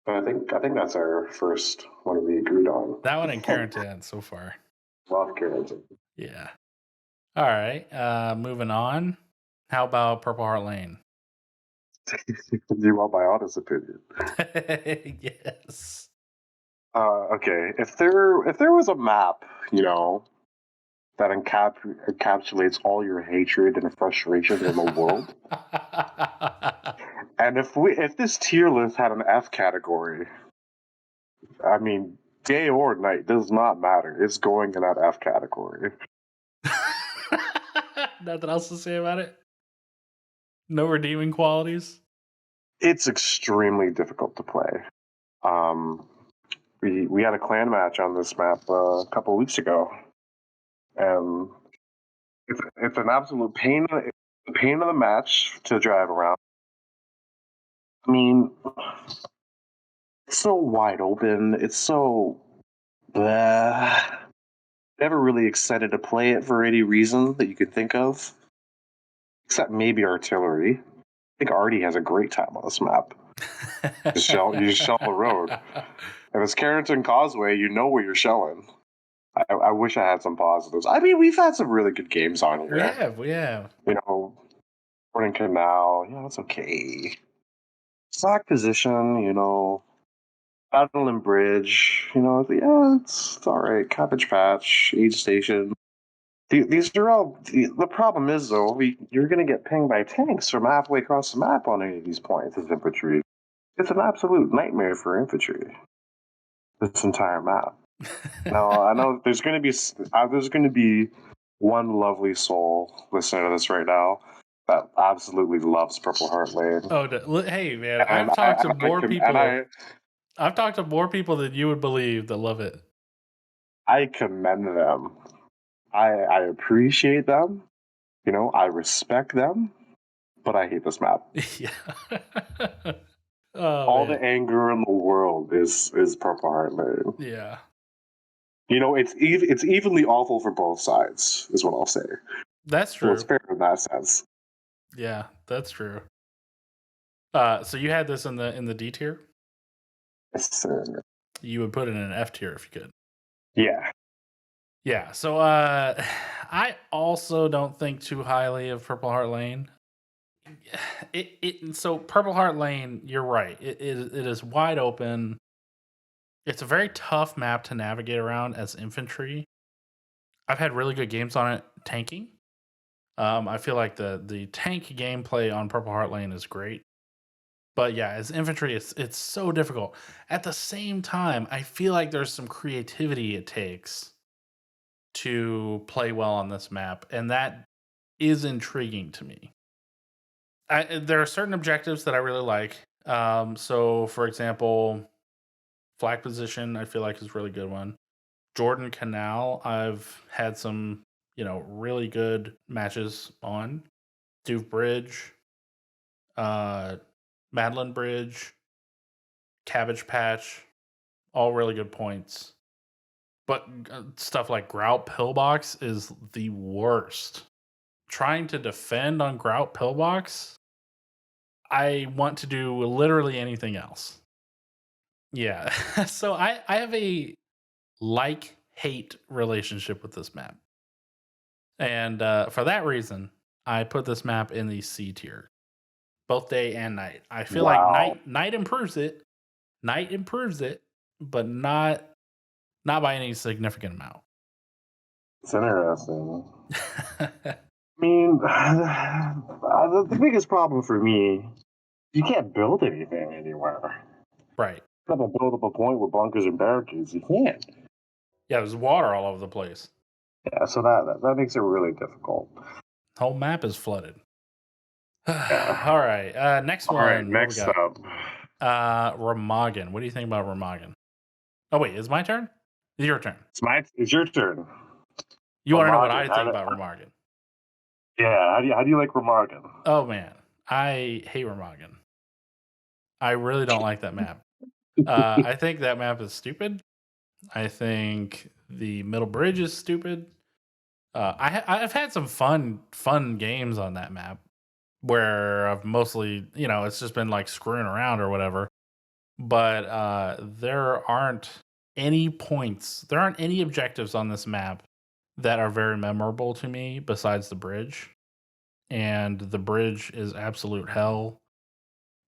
But I think that's our first one we agreed on. That one in Carrington so far. Love Carrington. Yeah. All right. Moving on. How about Purple Heart Lane? Do you want my honest opinion? Yes. Okay. If there was a map, that encapsulates all your hatred and frustration in the world, and if this tier list had an F category, I mean, day or night does not matter. It's going in that F category. Nothing else to say about it? No redeeming qualities? It's extremely difficult to play. We had a clan match on this map a couple weeks ago, and it's an absolute pain of the match to drive around. I mean, it's so wide open. It's so bleh. Never really excited to play it for any reason that you could think of, except maybe artillery. I think Artie has a great time on this map. You just shell the road. If it's Carrington Causeway, you know where you're shelling. I wish I had some positives. I mean, we've had some really good games on here. We have. Morning Canal, that's okay. Slack position, Battle and Bridge, it's all right. Cabbage Patch, Aid Station. These are all. The problem is though, you're going to get pinged by tanks from halfway across the map on any of these points as infantry. It's an absolute nightmare for infantry. This entire map. Now I know there's going to be one lovely soul listening to this right now that absolutely loves Purple Heart Lane. Oh, hey man, I've talked to more people. I've talked to more people than you would believe that love it. I commend them. I appreciate them. I respect them, but I hate this map. Yeah. All the anger in the world is Purple Heart Lane. Yeah. It's evenly awful for both sides, is what I'll say. That's true. So it's fair in that sense. Yeah, that's true. So you had this in the D tier? Yes, sir. You would put it in an F tier if you could. Yeah. Yeah. So I also don't think too highly of Purple Heart Lane. So Purple Heart Lane, you're right. It is wide open. It's a very tough map to navigate around as infantry. I've had really good games on it tanking. I feel like the tank gameplay on Purple Heart Lane is great. But yeah, as infantry, it's so difficult. At the same time, I feel like there's some creativity it takes to play well on this map, and that is intriguing to me. There are certain objectives that I really like. So, for example, flag position, I feel like is a really good one. Jordan Canal, I've had some, really good matches on. Duve Bridge, Madeline Bridge, Cabbage Patch, all really good points. But stuff like Grout Pillbox is the worst. Trying to defend on Grout Pillbox, I want to do literally anything else. Yeah. So I have a like-hate relationship with this map. And for that reason, I put this map in the C tier. Both day and night. I feel like night improves it. Night improves it, but not by any significant amount. It's interesting. I mean, the biggest problem for me, you can't build anything anywhere. Right. You have to build up a point with bunkers and barricades. You can't. Yeah, there's water all over the place. Yeah, so that makes it really difficult. The whole map is flooded. Yeah. All right. Next one. All right, next up. Remagen. What do you think about Remagen? Oh wait, is my turn? It's your turn. It's your turn. You want to know what I think about Remagen? Yeah, how do you like Remagen? Oh man, I hate Remagen. I really don't like that map. I think that map is stupid. I think the middle bridge is stupid. I've had some fun games on that map where I've mostly, it's just been like screwing around or whatever. But there aren't any points. There aren't any objectives on this map that are very memorable to me besides the bridge. And the bridge is absolute hell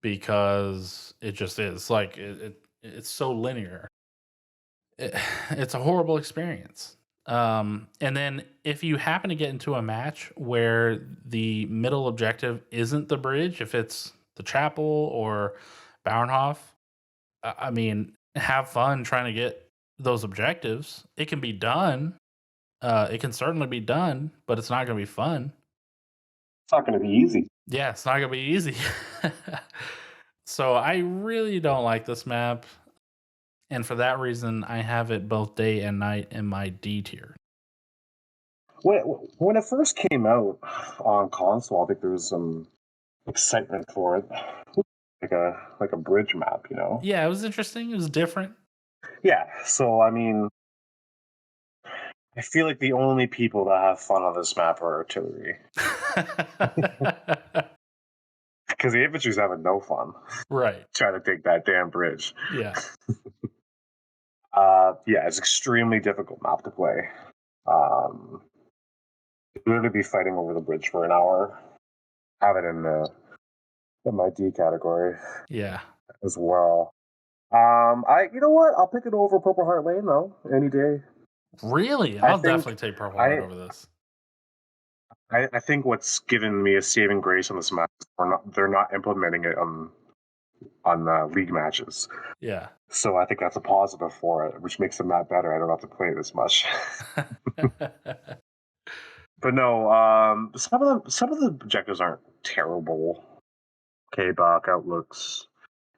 because it just is. Like it's so linear. It's a horrible experience. And then if you happen to get into a match where the middle objective isn't the bridge, if it's the chapel or Bauernhof, I mean, have fun trying to get those objectives. It can be done. It can certainly be done, but it's not going to be fun. It's not going to be easy. Yeah, it's not going to be easy. So I really don't like this map. And for that reason, I have it both day and night in my D tier. When it first came out on console, I think there was some excitement for it, like a bridge map, Yeah, it was interesting. It was different. Yeah, so I mean, I feel like the only people that have fun on this map are artillery. Because the infantry's having no fun. Right. Trying to take that damn bridge. Yeah. Yeah, it's extremely difficult map to play. Literally be fighting over the bridge for an hour. Have it in my D category. Yeah. As well. You know what? I'll pick it over Purple Heart Lane though, any day. Really? I'll definitely take Purple Heart over this. I think what's given me a saving grace on this map is they're not implementing it on league matches. Yeah. So I think that's a positive for it, which makes the map better. I don't have to play it as much. But no, some of the objectives aren't terrible. K-Bach outlooks,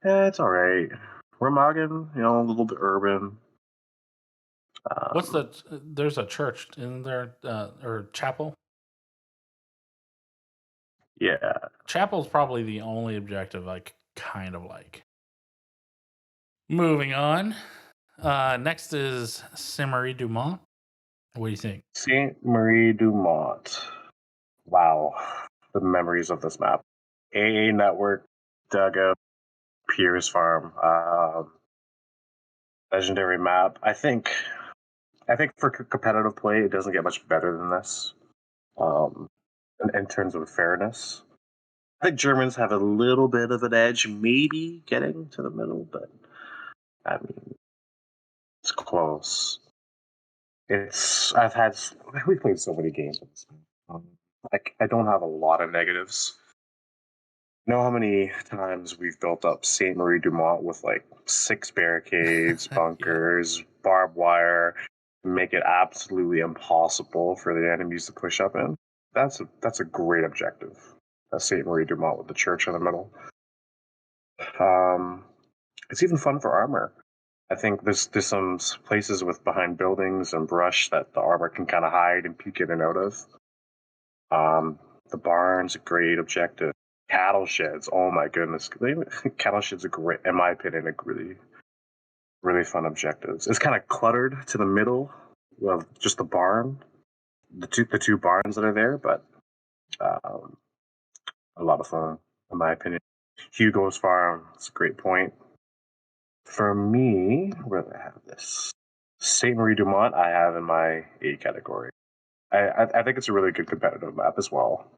it's all right. Remagen, a little bit urban. What's there's a church in there, or chapel? Yeah. Chapel's probably the only objective I kind of like. Moving on. Next is Saint-Marie-du-Mont. What do you think? Saint-Marie-du-Mont. Wow. The memories of this map. AA Network, Dugout, Piers Farm. Legendary map. I think for competitive play, it doesn't get much better than this. In terms of fairness, I think Germans have a little bit of an edge, maybe getting to the middle, but I mean, it's close. We've played so many games. I don't have a lot of negatives. You know how many times we've built up Saint-Marie-du-Mont with like 6 barricades, bunkers, barbed wire, make it absolutely impossible for the enemies to push up in. That's a great objective. Saint-Marie-du-Mont with the church in the middle. It's even fun for armor. I think there's some places with behind buildings and brush that the armor can kind of hide and peek in and out of. The barn's a great objective. Cattle sheds, oh my goodness. Cattle sheds are great, in my opinion, really, really fun objectives. It's kind of cluttered to the middle of just the barn, the two barns that are there, but a lot of fun, in my opinion. Hugo's Farm, it's a great point. For me, where do I have this? Saint-Marie-du-Mont, I have in my A category. I think it's a really good competitive map as well.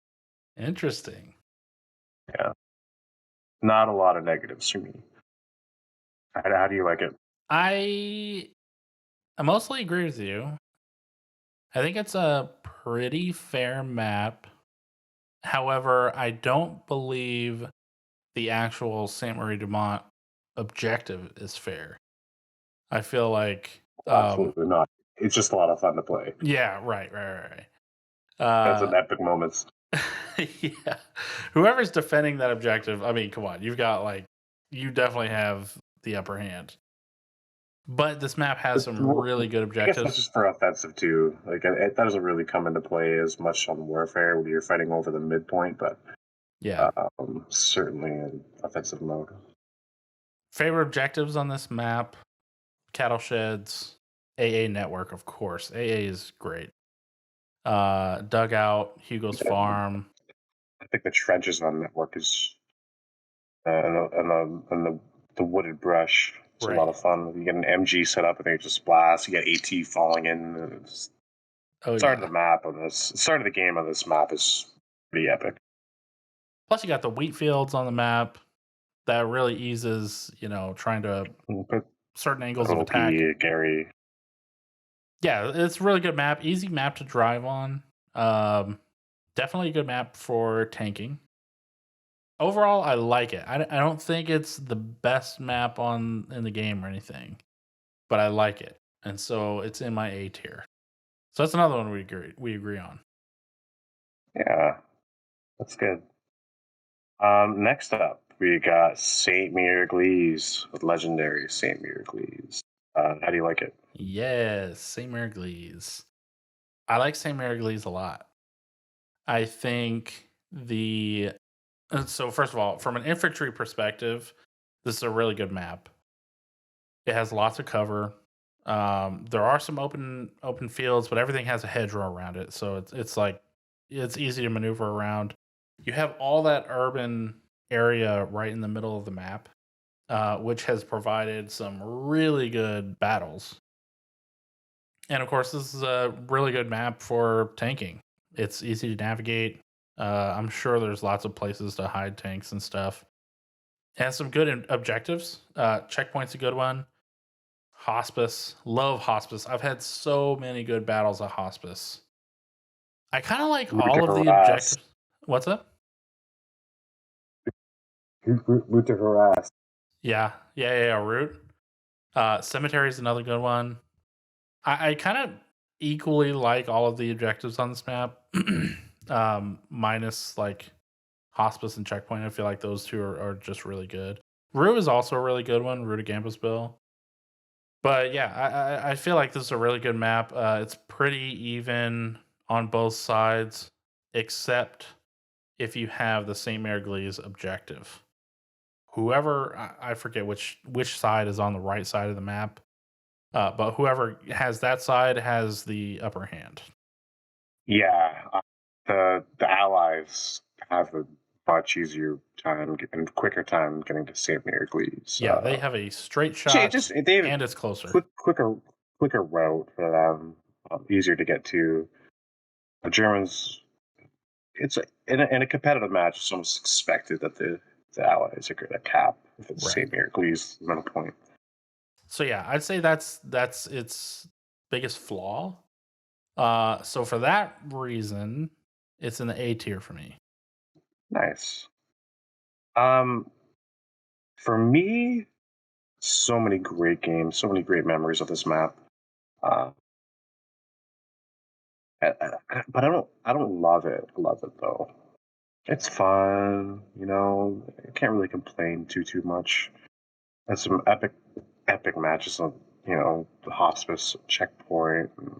Interesting. Yeah. Not a lot of negatives for me. How do you like it? I mostly agree with you. I think it's a pretty fair map. However, I don't believe the actual Saint-Marie-du-Mont objective is fair. I feel like Absolutely not. It's just a lot of fun to play. Yeah, right. That's an epic moment. Yeah. Whoever's defending that objective, I mean, come on, you definitely have the upper hand. But this map has some really good objectives. I guess that's just for offensive too. Like that doesn't really come into play as much on warfare when you're fighting over the midpoint, but yeah, certainly in offensive mode. Favorite objectives on this map: cattle sheds, AA network, of course. AA is great. Dugout, Hugo's Farm. I think the trenches on network is and the wooded brush. It's a lot of fun. You get an MG set up and they just blast. You get AT falling in. Start of the map on this. Start of the game on this map is pretty epic. Plus, you got the wheat fields on the map. That really eases, trying to put certain angles of attack. Gary. Yeah, it's a really good map. Easy map to drive on. Definitely a good map for tanking. Overall, I like it. I don't think it's the best map in the game or anything, but I like it, and so it's in my A tier. So that's another one we agree on. Yeah, that's good. Next up, we got Saint-Miraglise, legendary Saint-Miraglise. How do you like it? Yes, Saint-Miraglise. I like Saint-Miraglise a lot. I think so first of all, from an infantry perspective, this is a really good map. It has lots of cover. There are some open fields, but everything has a hedgerow around it, so it's easy to maneuver around. You have all that urban area right in the middle of the map, which has provided some really good battles. And of course, this is a really good map for tanking. It's easy to navigate. I'm sure there's lots of places to hide tanks and stuff. It has some good objectives. Checkpoint's a good one. Hospice. Love Hospice. I've had so many good battles at Hospice. I kind of like Route to all of the harass. objectives. What's up? Route to harass. Yeah. Route. Cemetery is another good one. I kind of equally like all of the objectives on this map, minus like hospice and checkpoint. I feel like those two are just really good. Rue is also a really good one. Rue to Gambusville. But yeah, I feel like this is a really good map. It's pretty even on both sides, except if you have the St. Marigle's objective. Whoever, I forget which side is on the right side of the map, but whoever has that side has the upper hand. Yeah, the allies have a much easier time and quicker time getting to St. Marigle's. Yeah, they have a straight shot, They have and it's closer. quicker route for them, easier to get to. The Germans, in a competitive match, it's almost expected that the allies are going to cap if it's St. Marigle's middle point. So yeah, I'd say that's its biggest flaw. So for that reason, it's in the A tier for me. Nice. For me, so many great games, so many great memories of this map. But I don't love it. Love it though. It's fun, you know. I can't really complain too much. There's some epic matches on, you know, the hospice checkpoint, and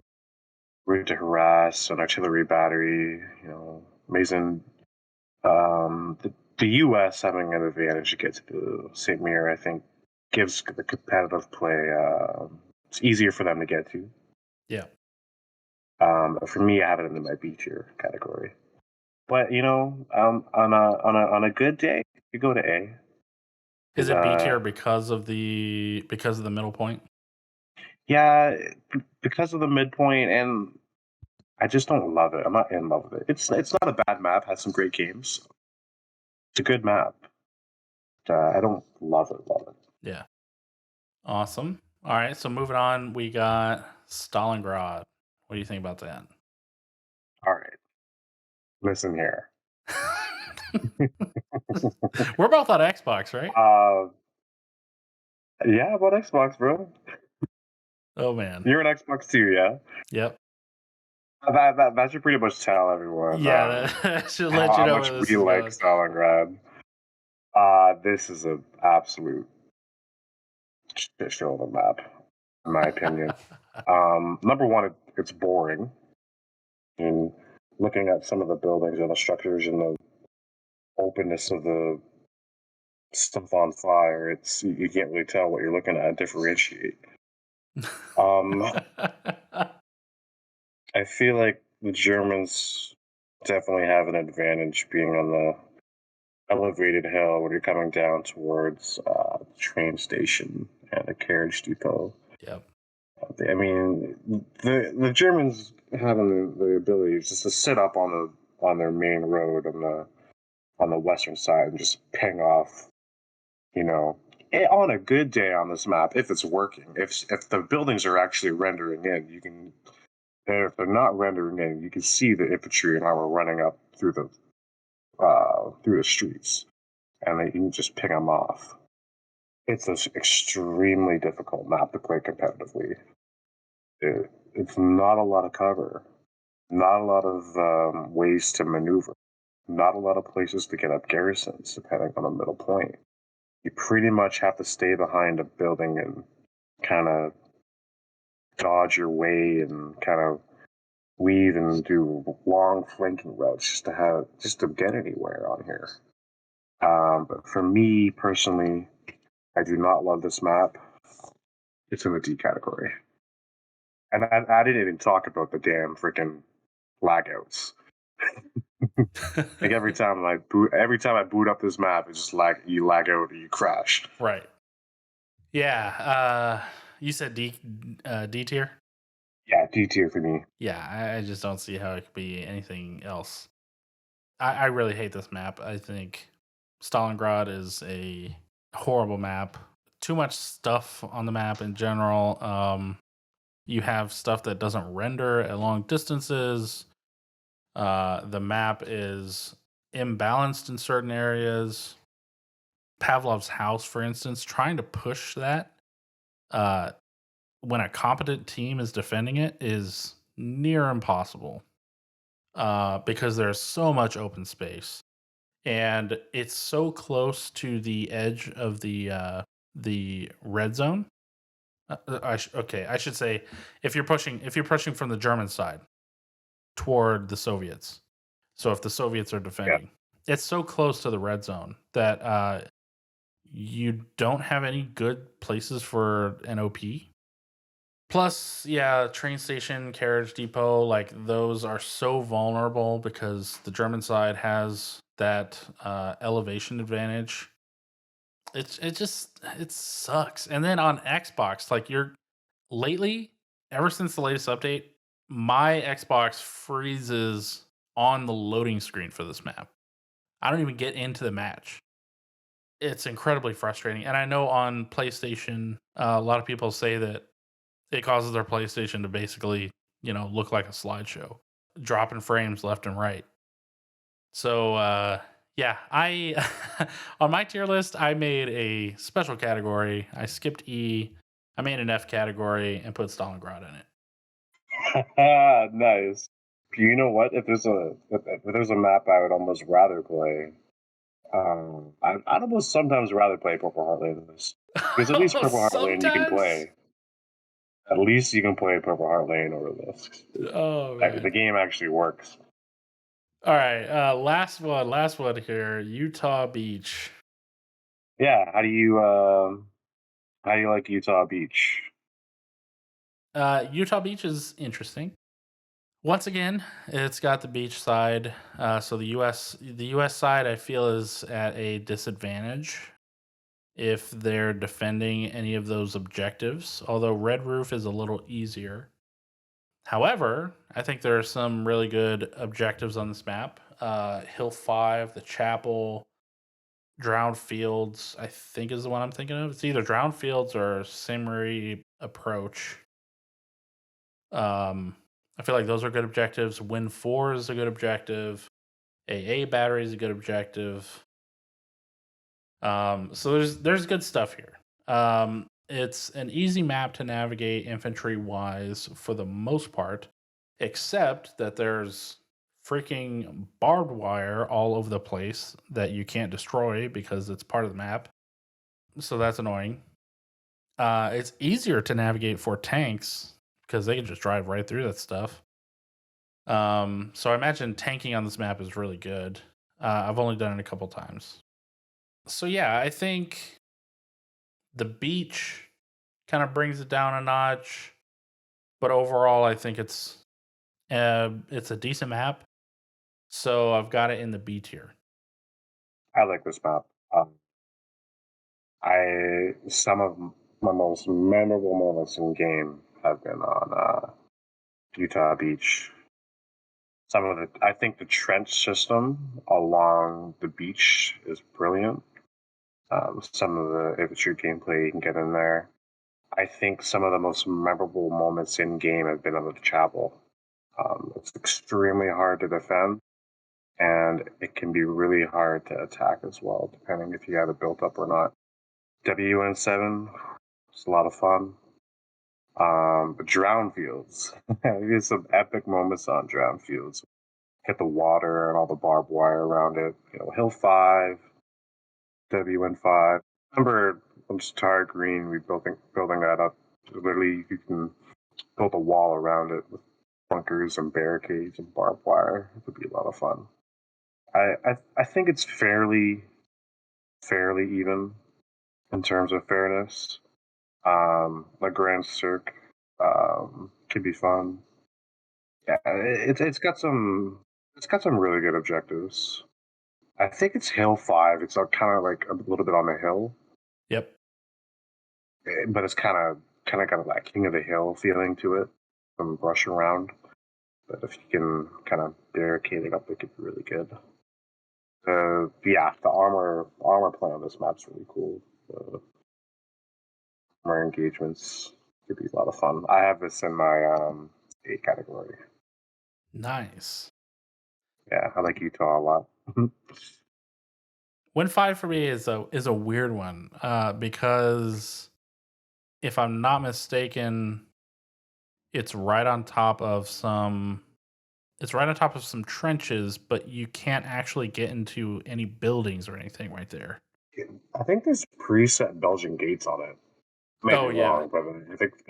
route to harass, an artillery battery. You know, amazing. The U.S. having an advantage to get to the St. Mir, I think, gives the competitive play. It's easier for them to get to. Yeah. But for me, I have it in my B tier category. But you know, on a good day, you go to A. Is it B tier because of the middle point? Yeah, because of the midpoint, and I just don't love it. I'm not in love with it. It's not a bad map. Has some great games. It's a good map. I don't love it. Yeah. Awesome. All right. So moving on, we got Stalingrad. What do you think about that? All right. Listen here. We're both on Xbox, right? Yeah, about Xbox, bro. Oh man. You're an Xbox too, yeah? Yep. That should pretty much tell everyone. Yeah, that should let you how know much where this we is like going. Stalingrad. This is an absolute shit show of a map, in my opinion. Number one, it's boring. And looking at some of the buildings and the structures and the openness of the stuff on fire, you can't really tell what you're looking at, differentiate. I feel like the Germans definitely have an advantage being on the elevated hill when you're coming down towards the train station and the carriage depot. Yep. I mean, the Germans having the ability just to sit up on their main road on the western side and just ping off, you know, on a good day on this map, if it's working, if the buildings are actually rendering in, you can. If they're not rendering in, you can see the infantry and armor running up through the streets, and you can just ping them off. It's an extremely difficult map to play competitively. It's not a lot of cover, not a lot of ways to maneuver, not a lot of places to get up garrisons, depending on the middle point. You pretty much have to stay behind a building and kind of dodge your way and kind of weave and do long flanking routes just to get anywhere on here. But for me personally, I do not love this map. It's in the D category. And I didn't even talk about the damn freaking lagouts. Like every time I boot up this map, it's just you lag out or you crash. Right. Yeah. You said D tier? Yeah, D tier for me. Yeah, I just don't see how it could be anything else. I really hate this map. I think Stalingrad is a horrible map. Too much stuff on the map in general. You have stuff that doesn't render at long distances. The map is imbalanced in certain areas. Pavlov's house, for instance, trying to push that uh, when a competent team is defending it is near impossible because there's so much open space, and it's so close to the edge of the red zone. I should say if you're pushing from the German side toward the Soviets. So if the Soviets are Yeah. defending, it's so close to the red zone that you don't have any good places for an OP. Plus, yeah, train station, carriage depot, like those are so vulnerable because the German side has that elevation advantage. It sucks. And then on Xbox, like lately, ever since the latest update, my Xbox freezes on the loading screen for this map. I don't even get into the match. It's incredibly frustrating. And I know on PlayStation, a lot of people say that it causes their PlayStation to basically, look like a slideshow, dropping frames left and right. So, yeah, I on my tier list, I made a special category. I skipped E. I made an F category and put Stalingrad in it. Nice. You know what? If there's a map I would almost rather play, I'd almost sometimes rather play Purple Heartland than this, because at least Purple Heartland you can Sometimes. play. At least you can play Purple Heart Lane over this. Oh man. The game actually works. All right, last one here. Utah Beach. Yeah, how do you like Utah Beach? Utah Beach is interesting. Once again, it's got the beach side. So the US side, I feel, is at a disadvantage if they're defending any of those objectives. Although Red Roof is a little easier. However, I think there are some really good objectives on this map. Hill 5, the Chapel, Drowned Fields, I think is the one I'm thinking of. It's either Drowned Fields or Simmery Approach. I feel like those are good objectives. Win 4 is a good objective. AA Battery is a good objective. So there's good stuff here. It's an easy map to navigate infantry wise for the most part, except that there's freaking barbed wire all over the place that you can't destroy because it's part of the map. So that's annoying. It's easier to navigate for tanks because they can just drive right through that stuff. So I imagine tanking on this map is really good. I've only done it a couple times. So yeah, I think the beach kind of brings it down a notch, but overall, I think it's a decent map. So I've got it in the B tier. I like this map. Some of my most memorable moments in game have been on Utah Beach. I think the trench system along the beach is brilliant. Some of the infantry gameplay you can get in there. I think some of the most memorable moments in game have been on the Chapel. It's extremely hard to defend, and it can be really hard to attack as well, depending if you have it built up or not. WN7 was a lot of fun. But Drown Fields, there's some epic moments on Drown Fields. Hit the water and all the barbed wire around it. Hill 5, WN5. Remember on Star Green, we building that up. Literally, you can build a wall around it with bunkers and barricades and barbed wire. It would be a lot of fun. I think it's fairly even in terms of fairness. The Grand Cirque could be fun. Yeah, it's got some really good objectives. I think it's Hill 5. It's kind of like a little bit on the hill. Yep. But it's kind of got that King of the Hill feeling to it. Some brush around. But if you can kind of barricade it up, it could be really good. Yeah, the armor play on this map's really cool. Armor engagements could be a lot of fun. I have this in my A category. Nice. Yeah, I like Utah a lot. Win 5 for me is a weird one because if I'm not mistaken, it's right on top of some trenches, but you can't actually get into any buildings or anything right there. I think there's preset Belgian gates on it. Maybe Oh yeah. wrong, but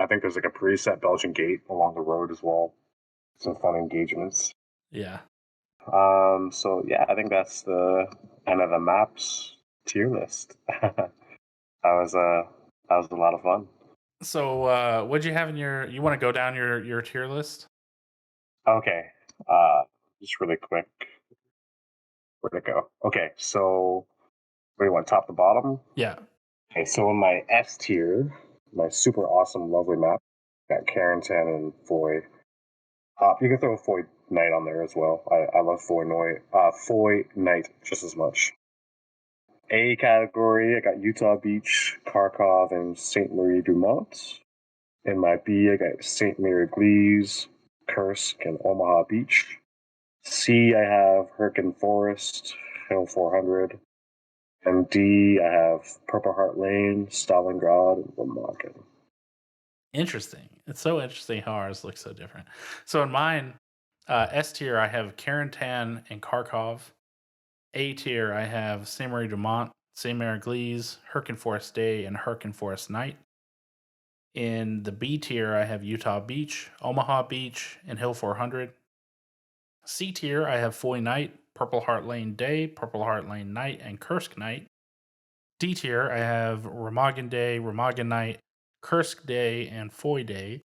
I think there's like a preset Belgian gate along the road as well. Some fun engagements. Yeah. So yeah, I think that's the end of the maps tier list. That was a lot of fun. So what'd you have in you want to go down your tier list? Okay. Just really quick. Where'd it go? Okay, so where do you want, top to bottom? Yeah. Okay, so in my S tier, my super awesome, lovely map, got Carrington and Foy. You can throw Foy Knight on there as well. I love Foy Knight just as much. A category, I got Utah Beach, Kharkov, and St. Marie Dumont. In my B, I got St. Mary Glees, Kursk, and Omaha Beach. C, I have Herkin Forest, Hill 400. And D, I have Purple Heart Lane, Stalingrad, and Remagen. Interesting. It's so interesting how ours looks so different. So in mine, S tier, I have Carentan and Kharkov. A tier, I have St. Marie Dumont, St. Mary Glees, Herkin Forest Day, and Herkin Forest Night. In the B tier, I have Utah Beach, Omaha Beach, and Hill 400. C tier, I have Foy Night, Purple Heart Lane Day, Purple Heart Lane Night, and Kursk Night. D tier, I have Remagen Day, Remagen Night, Kursk Day, and Foy Day.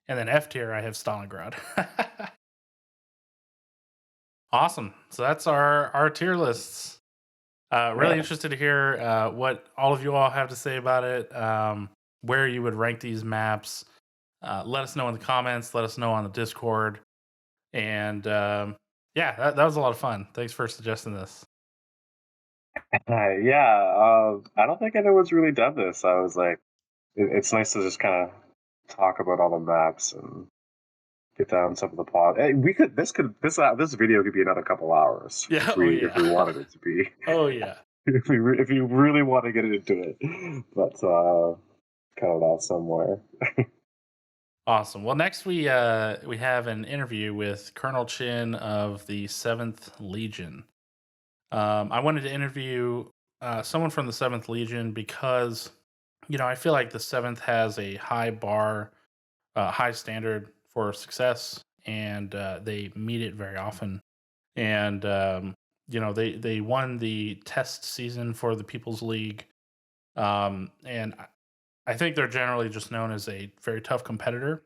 And then F tier, I have Stalingrad. Awesome. So that's our tier lists. Really interested to hear what all of you all have to say about it, where you would rank these maps. Let us know in the comments. Let us know on the Discord. And yeah, that was a lot of fun. Thanks for suggesting this. I don't think anyone's really done this. I was like, it's nice to just kind of talk about all the maps and get down some of the plot. Hey, this video could be another couple hours Yeah, if we wanted it to be. Oh yeah. if you really want to get into it, but kind of out somewhere. Awesome. Well, next we have an interview with Colonel Chin of the 7th Legion. I wanted to interview someone from the 7th Legion because, I feel like the 7th has a high bar, high standard for success, and they meet it very often. And, they won the test season for the People's League. And I think they're generally just known as a very tough competitor.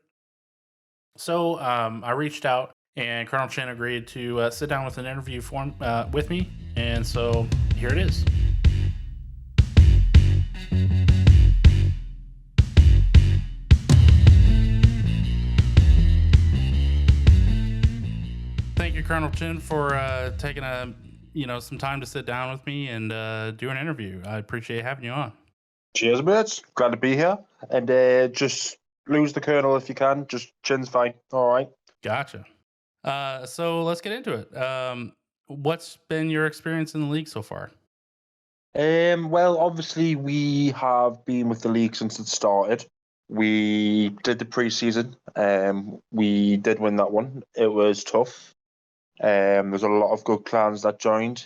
So I reached out, and Colonel Chin agreed to sit down with an interview with me. And so here it is. Thank you, Colonel Chin, for taking some time to sit down with me and do an interview. I appreciate having you on. Cheers, mates. Glad to be here. And just lose the Colonel if you can. Just Chin's fine. All right. Gotcha. So let's get into it. What's been your experience in the league so far? Well, obviously we have been with the league since it started. We did the preseason. We did win that one. It was tough. There's a lot of good clans that joined.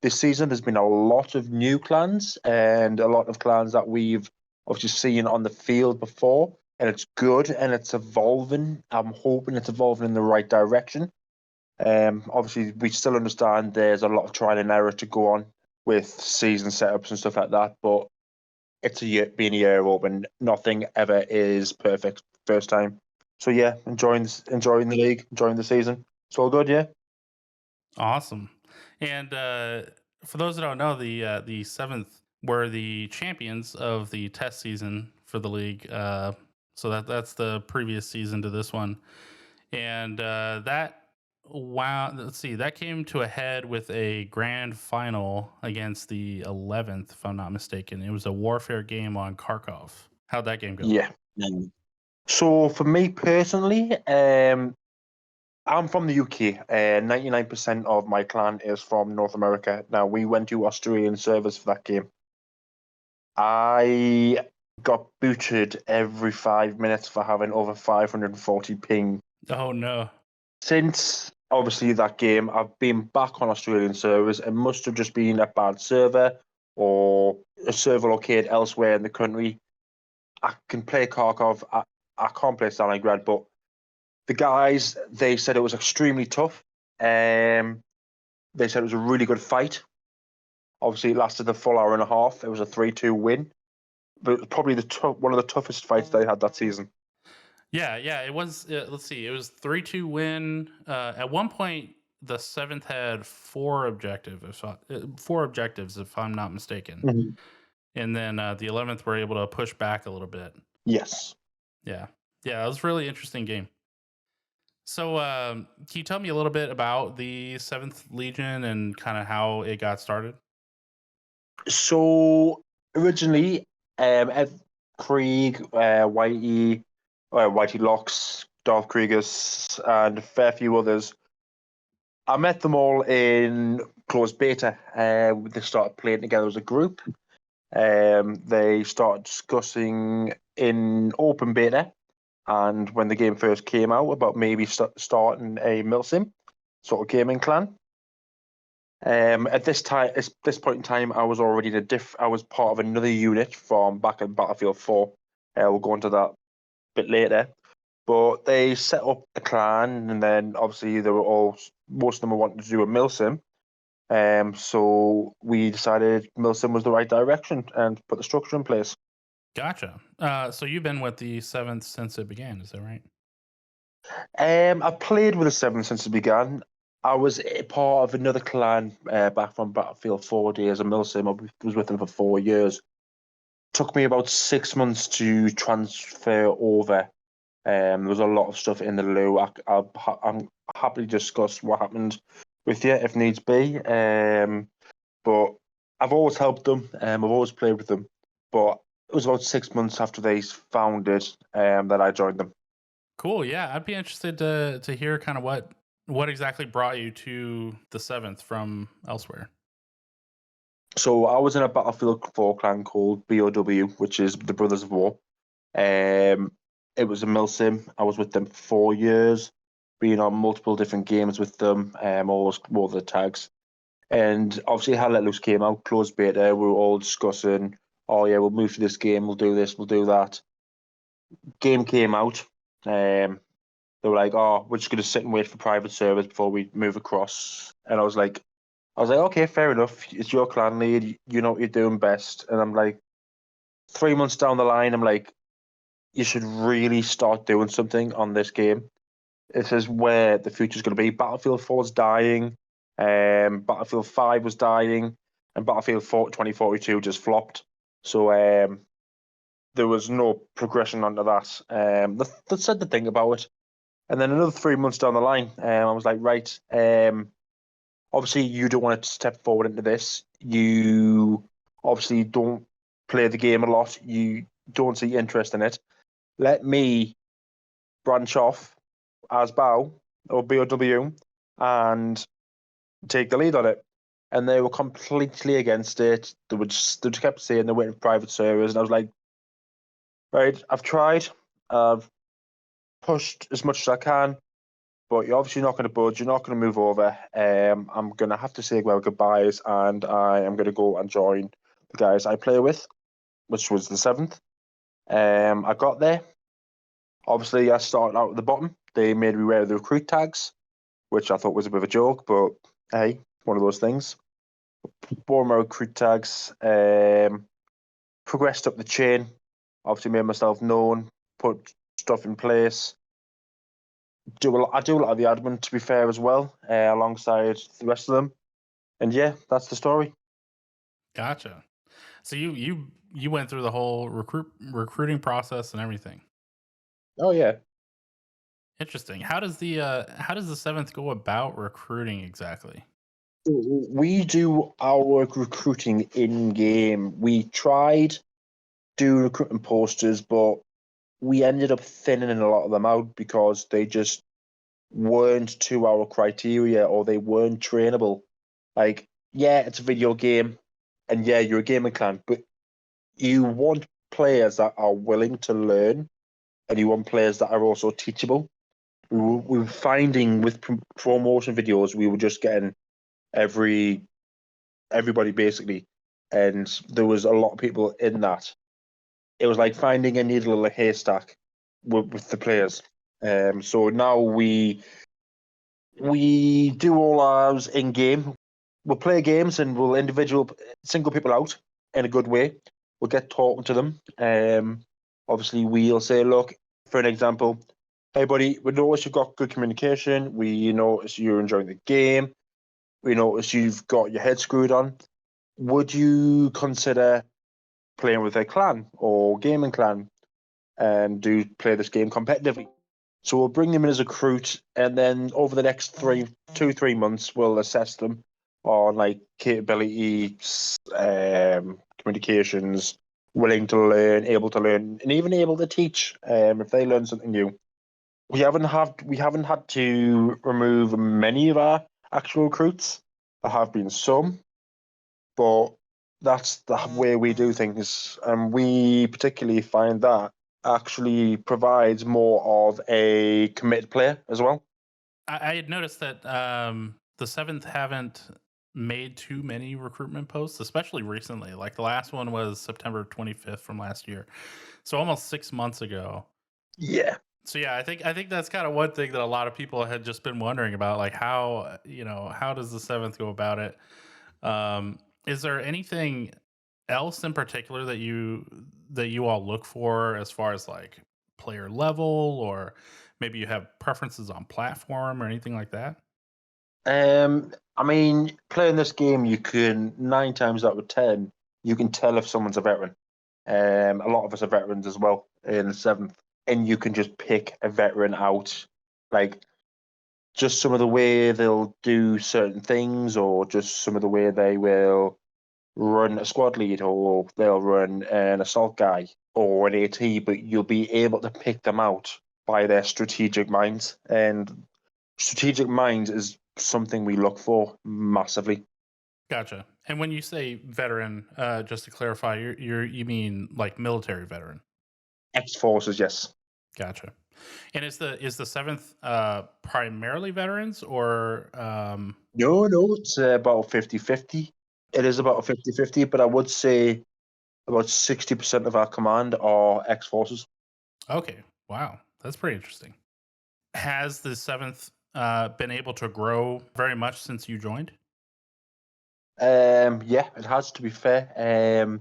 This season there's been a lot of new clans and a lot of clans that we've obviously seen on the field before, and it's good and it's evolving. I'm hoping it's evolving in the right direction. Obviously we still understand there's a lot of trial and error to go on with season setups and stuff like that, but it's been a year open. Nothing ever is perfect first time. So yeah, enjoying the league, enjoying the season. It's all good, yeah. Awesome. And for those that don't know, the 7th were the champions of the test season for the league. So that's the previous season to this one. And that came to a head with a grand final against the 11th, if I'm not mistaken. It was a warfare game on Kharkov. How'd that game go? Yeah. So for me personally, I'm from the UK. 99% of my clan is from North America. Now, we went to Australian servers for that game. I got booted every 5 minutes for having over 540 ping. Oh no. Since, obviously, that game, I've been back on Australian servers. It must have just been a bad server or a server located elsewhere in the country. I can play Kharkov. I can't play Stalingrad, but the guys, they said it was extremely tough. They said it was a really good fight. Obviously, it lasted a full hour and a half. It was a 3-2 win. But it was probably one of the toughest fights they had that season. Yeah, it was. Let's see, it was 3-2 win. At one point, the 7th had 4 objectives, if I'm not mistaken. Mm-hmm. And then the 11th were able to push back a little bit. Yes. Yeah, it was a really interesting game. So, can you tell me a little bit about the 7th Legion and kind of how it got started? So originally, Ed Krieg, Whitey Locks, Darth Kriegers, and a fair few others. I met them all in closed beta. They started playing together as a group. They started discussing in open beta, and when the game first came out, about maybe starting a milsim sort of gaming clan. At this point in time, I was already I was part of another unit from back in Battlefield 4. We'll go into that a bit later. But they set up a clan, and then obviously most of them were wanting to do a milsim. So we decided milsim was the right direction and put the structure in place. Gotcha. So you've been with the 7th since it began, is that right? I played with the 7th since it began. I was a part of another clan back from Battlefield 4 days, a milsim. I was with them for 4 years. Took me about 6 months to transfer over. There was a lot of stuff in the loo. I'm happily discuss what happened with you if needs be. But I've always helped them. I've always played with them. But it was about 6 months after they founded that I joined them. Cool. Yeah, I'd be interested to hear kind of what exactly brought you to the 7th from elsewhere. So I was in a Battlefield 4 clan called BOW, which is the Brothers of War. It was a milsim. I was with them for 4 years, being on multiple different games with them, always wore the tags. And obviously, How Let Loose came out, closed beta. We were all discussing, oh yeah, we'll move to this game, we'll do this, we'll do that. Game came out. They were like, oh, we're just going to sit and wait for private servers before we move across. And I was like, okay, fair enough. It's your clan lead. You know what you're doing best. And I'm like, 3 months down the line, I'm like, you should really start doing something on this game. This is where the future's going to be. Battlefield 4 is dying. Battlefield 5 was dying. And Battlefield 4 2042 just flopped. So there was no progression onto that. That said the thing about it. And then another 3 months down the line, I was like, right, obviously you don't want to step forward into this. You obviously don't play the game a lot. You don't see interest in it. Let me branch off as BOW or BOW and take the lead on it. And they were completely against it. They just kept saying they're waiting for private servers. And I was like, right, I've tried. I've pushed as much as I can. But you're obviously not going to budge. You're not going to move over. I'm going to have to say well goodbyes, and I am going to go and join the guys I play with, which was the 7th. I got there. Obviously, I started out at the bottom. They made me wear the recruit tags, which I thought was a bit of a joke, but hey, one of those things. Wore my recruit tags. Progressed up the chain. Obviously, made myself known. Put stuff in place. I do a lot of the admin, to be fair, as well, alongside the rest of them. And yeah, that's the story. Gotcha. So you went through the whole recruiting process and everything. Oh yeah. Interesting. How does the 7th go about recruiting exactly? We do our recruiting in game. We tried doing recruitment posters, but we ended up thinning a lot of them out because they just weren't to our criteria or they weren't trainable. Like, yeah, it's a video game, and yeah, you're a gaming clan, but you want players that are willing to learn, and you want players that are also teachable. We were finding with promotion videos, we were just getting everybody basically, and there was a lot of people in that. It was like finding a needle in a haystack with the players. So now we do all ours in game. We'll play games and we'll single people out in a good way. We'll get talking to them. Obviously, we'll say, look, for an example, hey buddy, we notice you've got good communication. We notice you're enjoying the game. We notice you've got your head screwed on. Would you consider playing with a clan or gaming clan and do play this game competitively? So we'll bring them in as a recruit, and then over the next 3 months, we'll assess them on like capability, communications, willing to learn, able to learn, and even able to teach if they learn something new. We haven't had to remove many of our actual recruits. There have been some, but that's the way we do things, and we particularly find that actually provides more of a committed player as well. I had noticed that the 7th haven't made too many recruitment posts, especially recently. Like the last one was September 25th from last year, so almost 6 months ago. Yeah. So yeah, I think that's kind of one thing that a lot of people had just been wondering about, like how does the 7th go about it? Is there anything else in particular that you all look for as far as like player level, or maybe you have preferences on platform or anything like that? I mean, playing this game, you can 9 times out of 10, you can tell if someone's a veteran. A lot of us are veterans as well in the 7th, and you can just pick a veteran out, like just some of the way they'll do certain things, or just some of the way they will run a squad lead, or they'll run an assault guy or an AT, but you'll be able to pick them out by their strategic minds. And strategic minds is something we look for massively. Gotcha. And when you say veteran, just to clarify, you mean like military veteran? Ex-forces, yes. Gotcha. And is the 7th primarily veterans, or No, it's about 50-50. It is about a 50-50, but I would say about 60% of our command are ex-forces. okay, wow, that's pretty interesting. Has the 7th been able to grow very much since you joined? Yeah, it has, to be fair.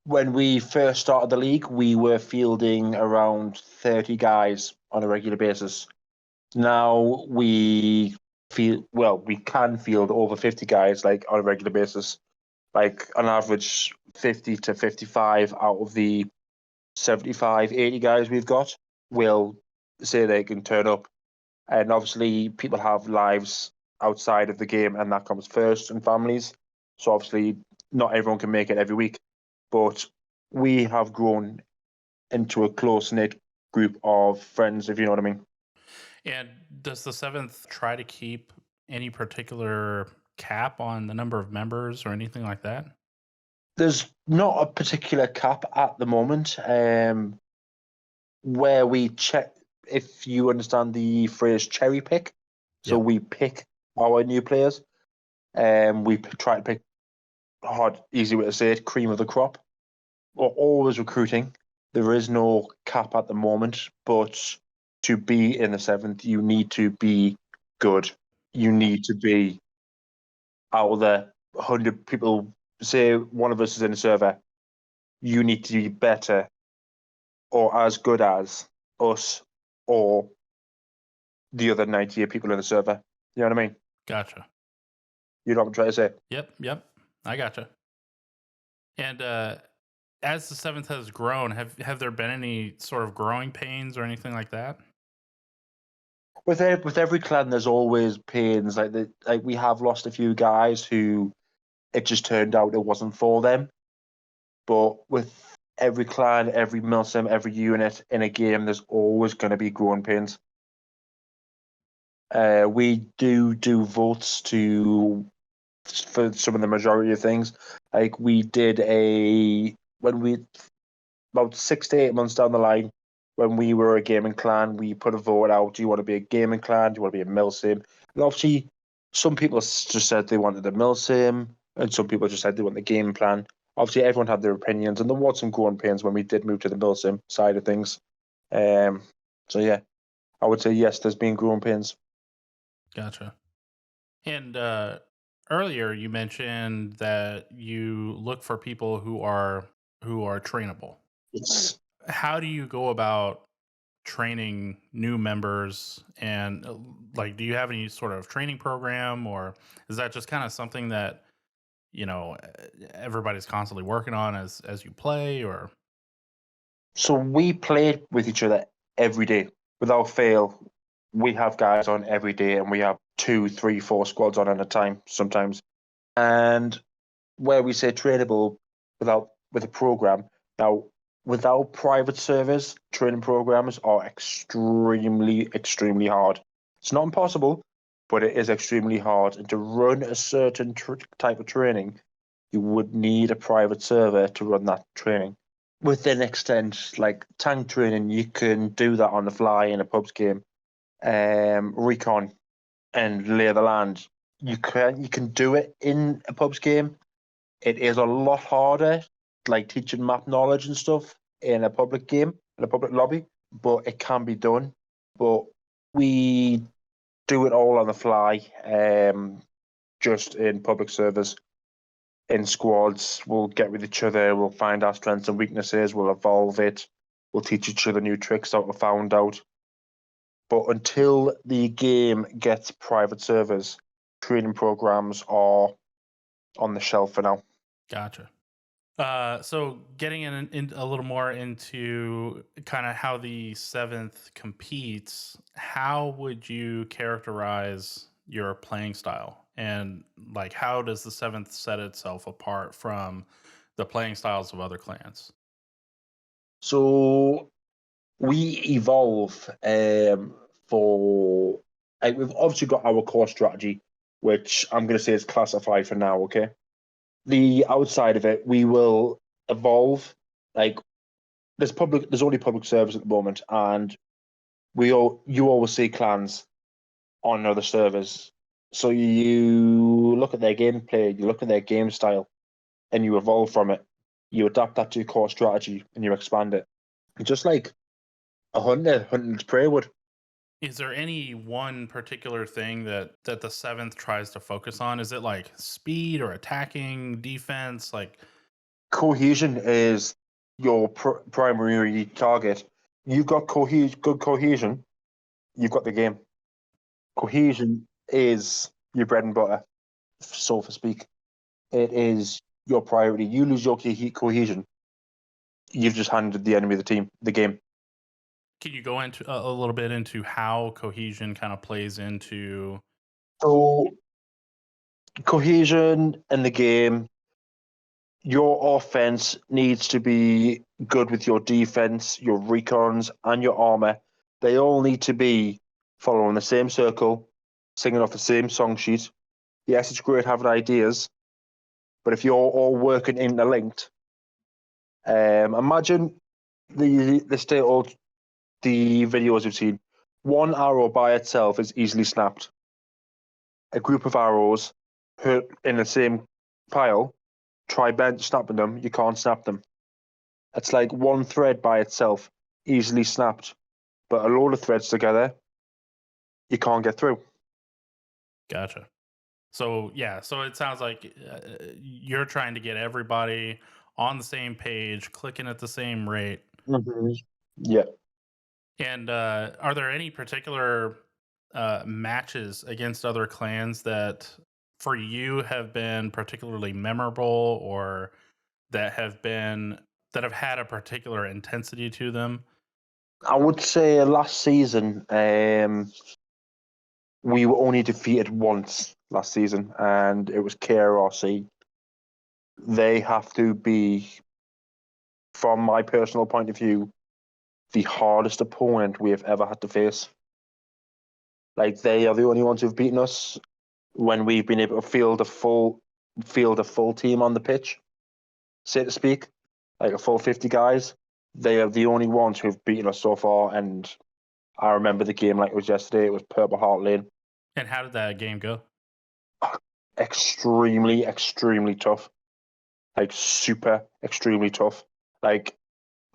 When we first started the league, we were fielding around 30 guys on a regular basis. Now we can field over 50 guys like on a regular basis, like on average 50 to 55 out of the 75, 80 guys we've got will say they can turn up. And obviously people have lives outside of the game, and that comes first, and families. So obviously not everyone can make it every week, but we have grown into a close-knit group of friends, if you know what I mean. And does the 7th try to keep any particular cap on the number of members or anything like that? There's not a particular cap at the moment. Where we check, if you understand the phrase cherry pick, so Yep. we pick our new players, we try to pick easy way to say it, cream of the crop. We're always recruiting. There is no cap at the moment, but to be in the 7th, you need to be good. You need to be out of the 100 people. Say one of us is in a server, you need to be better or as good as us or the other 98 people in the server. You know what I mean? Gotcha. You know what I'm trying to say? Yep. I gotcha. And as the 7th has grown, have there been any sort of growing pains or anything like that? With every clan, there's always pains. Like we have lost a few guys who it just turned out it wasn't for them. But with every clan, every milsim, every unit in a game, there's always going to be growing pains. We do votes for some of the majority of things. Like we did about 6 to 8 months down the line, when we were a gaming clan, we put a vote out. Do you want to be a gaming clan? Do you want to be a milsim? And obviously, some people just said they wanted a milsim, and some people just said they want the game plan. Obviously, everyone had their opinions, and there was some growing pains when we did move to the milsim side of things. So yeah, I would say yes, there's been growing pains. Gotcha. And earlier you mentioned that you look for people who are trainable. It's How do you go about training new members? And like, do you have any sort of training program, or is that just kind of something that everybody's constantly working on as you play? Or So we play with each other every day without fail. We have guys on every day, and we have 2, 3, 4 squads on at a time sometimes. And where we say trainable with a program, now without private servers, training programs are extremely hard. It's not impossible, but it is extremely hard. And to run a certain type of training, you would need a private server to run that training. Within extent, like tank training, you can do that on the fly in a pubs game. Recon and lay the land, you can do it in a pubs game. It is a lot harder, like teaching map knowledge and stuff in a public game, in a public lobby, but it can be done. But we do it all on the fly, just in public servers. In squads, we'll get with each other, we'll find our strengths and weaknesses, we'll evolve it, we'll teach each other new tricks that we found out. But until the game gets private servers, training programs are on the shelf for now. gotcha. So getting in a little more into kind of how the 7th competes, how would you characterize your playing style? And like, how does the 7th set itself apart from the playing styles of other clans? So we evolve for we've obviously got our core strategy, which I'm going to say is classified for now. Okay, the outside of it, we will evolve. Like there's only public servers at the moment, and you always see clans on other servers. So you look at their gameplay, you look at their game style, and you evolve from it. You adapt that to your core strategy, and you expand it. Just like a hunter hunting its prey would. Is there any one particular thing that the 7th tries to focus on? Is it like speed or attacking, defense? Like, Cohesion is your primary target. You've got good cohesion, you've got the game. Cohesion is your bread and butter, so to speak. It is your priority. You lose your cohesion, you've just handed the enemy the game. can you go into a little bit into how cohesion kind of plays into? So, cohesion in the game, your offense needs to be good with your defense, your recons, and your armor. They all need to be following the same circle, singing off the same song sheet. Yes, it's great having ideas, but if you're all working interlinked, imagine the videos you've seen. One arrow by itself is easily snapped. A group of arrows hurt in the same pile, try snapping them, you can't snap them. It's like one thread by itself, easily snapped, but a load of threads together, you can't get through. Gotcha. So yeah, so it sounds like you're trying to get everybody on the same page, clicking at the same rate. Mm-hmm. Yeah. And are there any particular matches against other clans that for you have been particularly memorable, or that have had a particular intensity to them? I would say last season, we were only defeated once last season, and it was KRRC. They have to be, from my personal point of view, the hardest opponent we have ever had to face. Like, they are the only ones who've beaten us when we've been able to field a full team on the pitch, so to speak, like a full 50 guys. They are the only ones who've beaten us so far, and I remember the game like it was yesterday. It was Purple Heart Lane. And how did that game go? Extremely, extremely tough. Like, super, extremely tough. Like,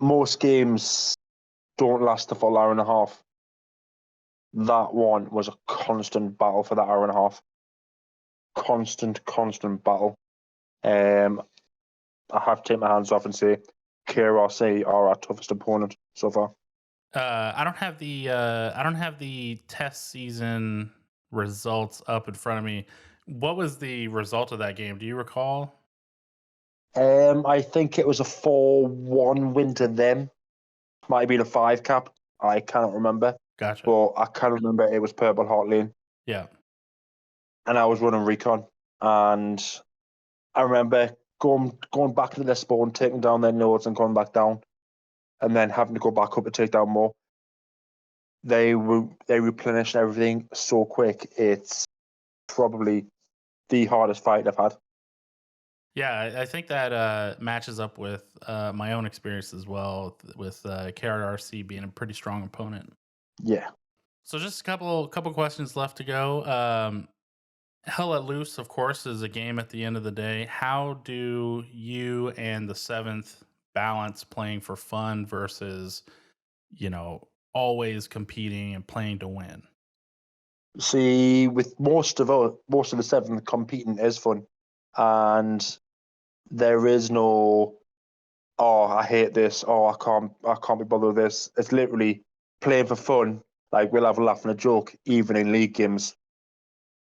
most games don't last the full hour and a half. That one was a constant battle for that hour and a half. Constant battle. I have to take my hands off and say KRRC are our toughest opponent so far. I don't have the test season results up in front of me. What was the result of that game? Do you recall? I think it was a 4-1 win to them. Might have been a 5 cap. I cannot remember. Gotcha. But I can remember it was Purple Heart Lane. Yeah. And I was running recon. And I remember going back to their spawn, taking down their nodes and going back down. And then having to go back up to take down more. They replenished everything so quick. It's probably the hardest fight I've had. Yeah, I think that matches up with my own experience as well, with KRRC being a pretty strong opponent. Yeah. So just a couple questions left to go. Hell Let Loose, of course, is a game at the end of the day. How do you and the 7th balance playing for fun versus, always competing and playing to win? See, with most of the 7th, competing is fun, and there is no, oh, I hate this, oh, I can't be bothered with this. It's literally playing for fun. Like, we'll have a laugh and a joke even in league games.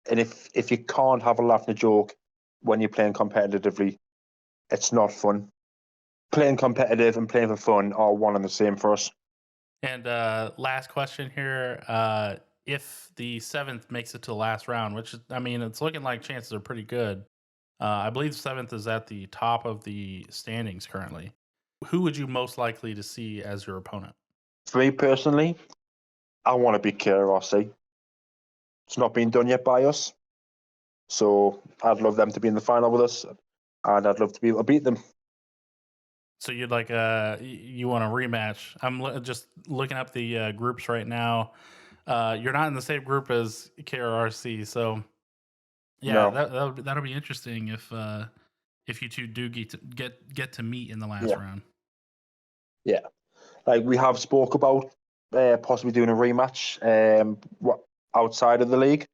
And if you can't have a laugh and a joke when you're playing competitively, it's not fun. Playing competitive and playing for fun are one and the same for us. And last question here. If the 7th makes it to the last round, which, I mean, it's looking like chances are pretty good. I believe 7th is at the top of the standings currently. Who would you most likely to see as your opponent? For me personally, I want to beat KRRC. It's not been done yet by us. So I'd love them to be in the final with us, and I'd love to be able to beat them. So you'd like you want a rematch? I'm just looking up the groups right now. You're not in the same group as KRRC, so yeah, no. that'll be interesting if you two do get to meet in the last round. Yeah, like we have spoke about possibly doing a rematch outside of the league,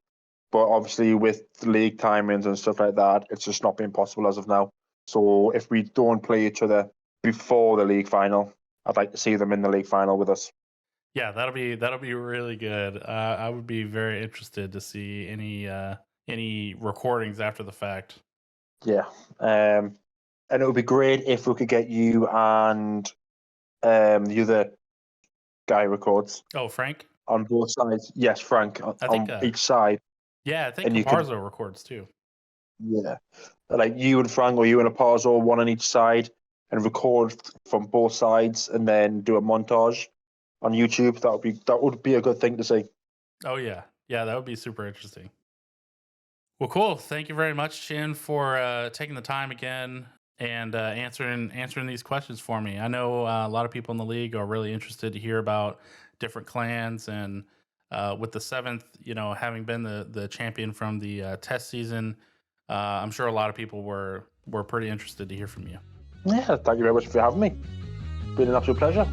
but obviously with the league timings and stuff like that, it's just not been possible as of now. So if we don't play each other before the league final, I'd like to see them in the league final with us. Yeah, that'll be really good. I would be very interested to see any recordings after the fact. Yeah, and it would be great if we could get you and the other guy records. Oh, Frank? On both sides. Yes, Frank on each side. Yeah, I think Caparzo records too. Yeah, like you and Frank, or you and Caparzo, one on each side, and record from both sides, and then do a montage on YouTube. That would be a good thing to see. Oh yeah, that would be super interesting. Well, cool. Thank you very much, Chin, for taking the time again and answering these questions for me. I know a lot of people in the league are really interested to hear about different clans, and with the 7th, having been the champion from the test season, I'm sure a lot of people were pretty interested to hear from you. Yeah, thank you very much for having me. It's been an absolute pleasure.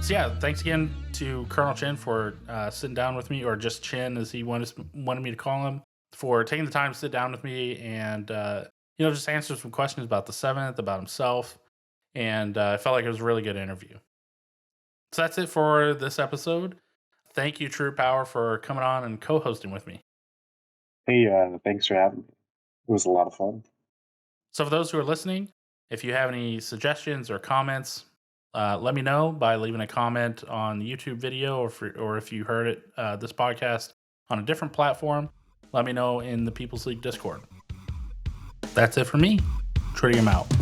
So yeah, thanks again to Colonel Chin for sitting down with me, or just Chin as he wanted me to call him, for taking the time to sit down with me and just answer some questions about the 7th, about himself, and I felt like it was a really good interview. So that's it for this episode. Thank you, TRUEPOWER, for coming on and co-hosting with me. Hey, thanks for having me. It was a lot of fun. So for those who are listening, if you have any suggestions or comments, let me know by leaving a comment on the YouTube video, or if you heard it, this podcast, on a different platform, let me know in the People's League Discord. That's it for me. Tritium out.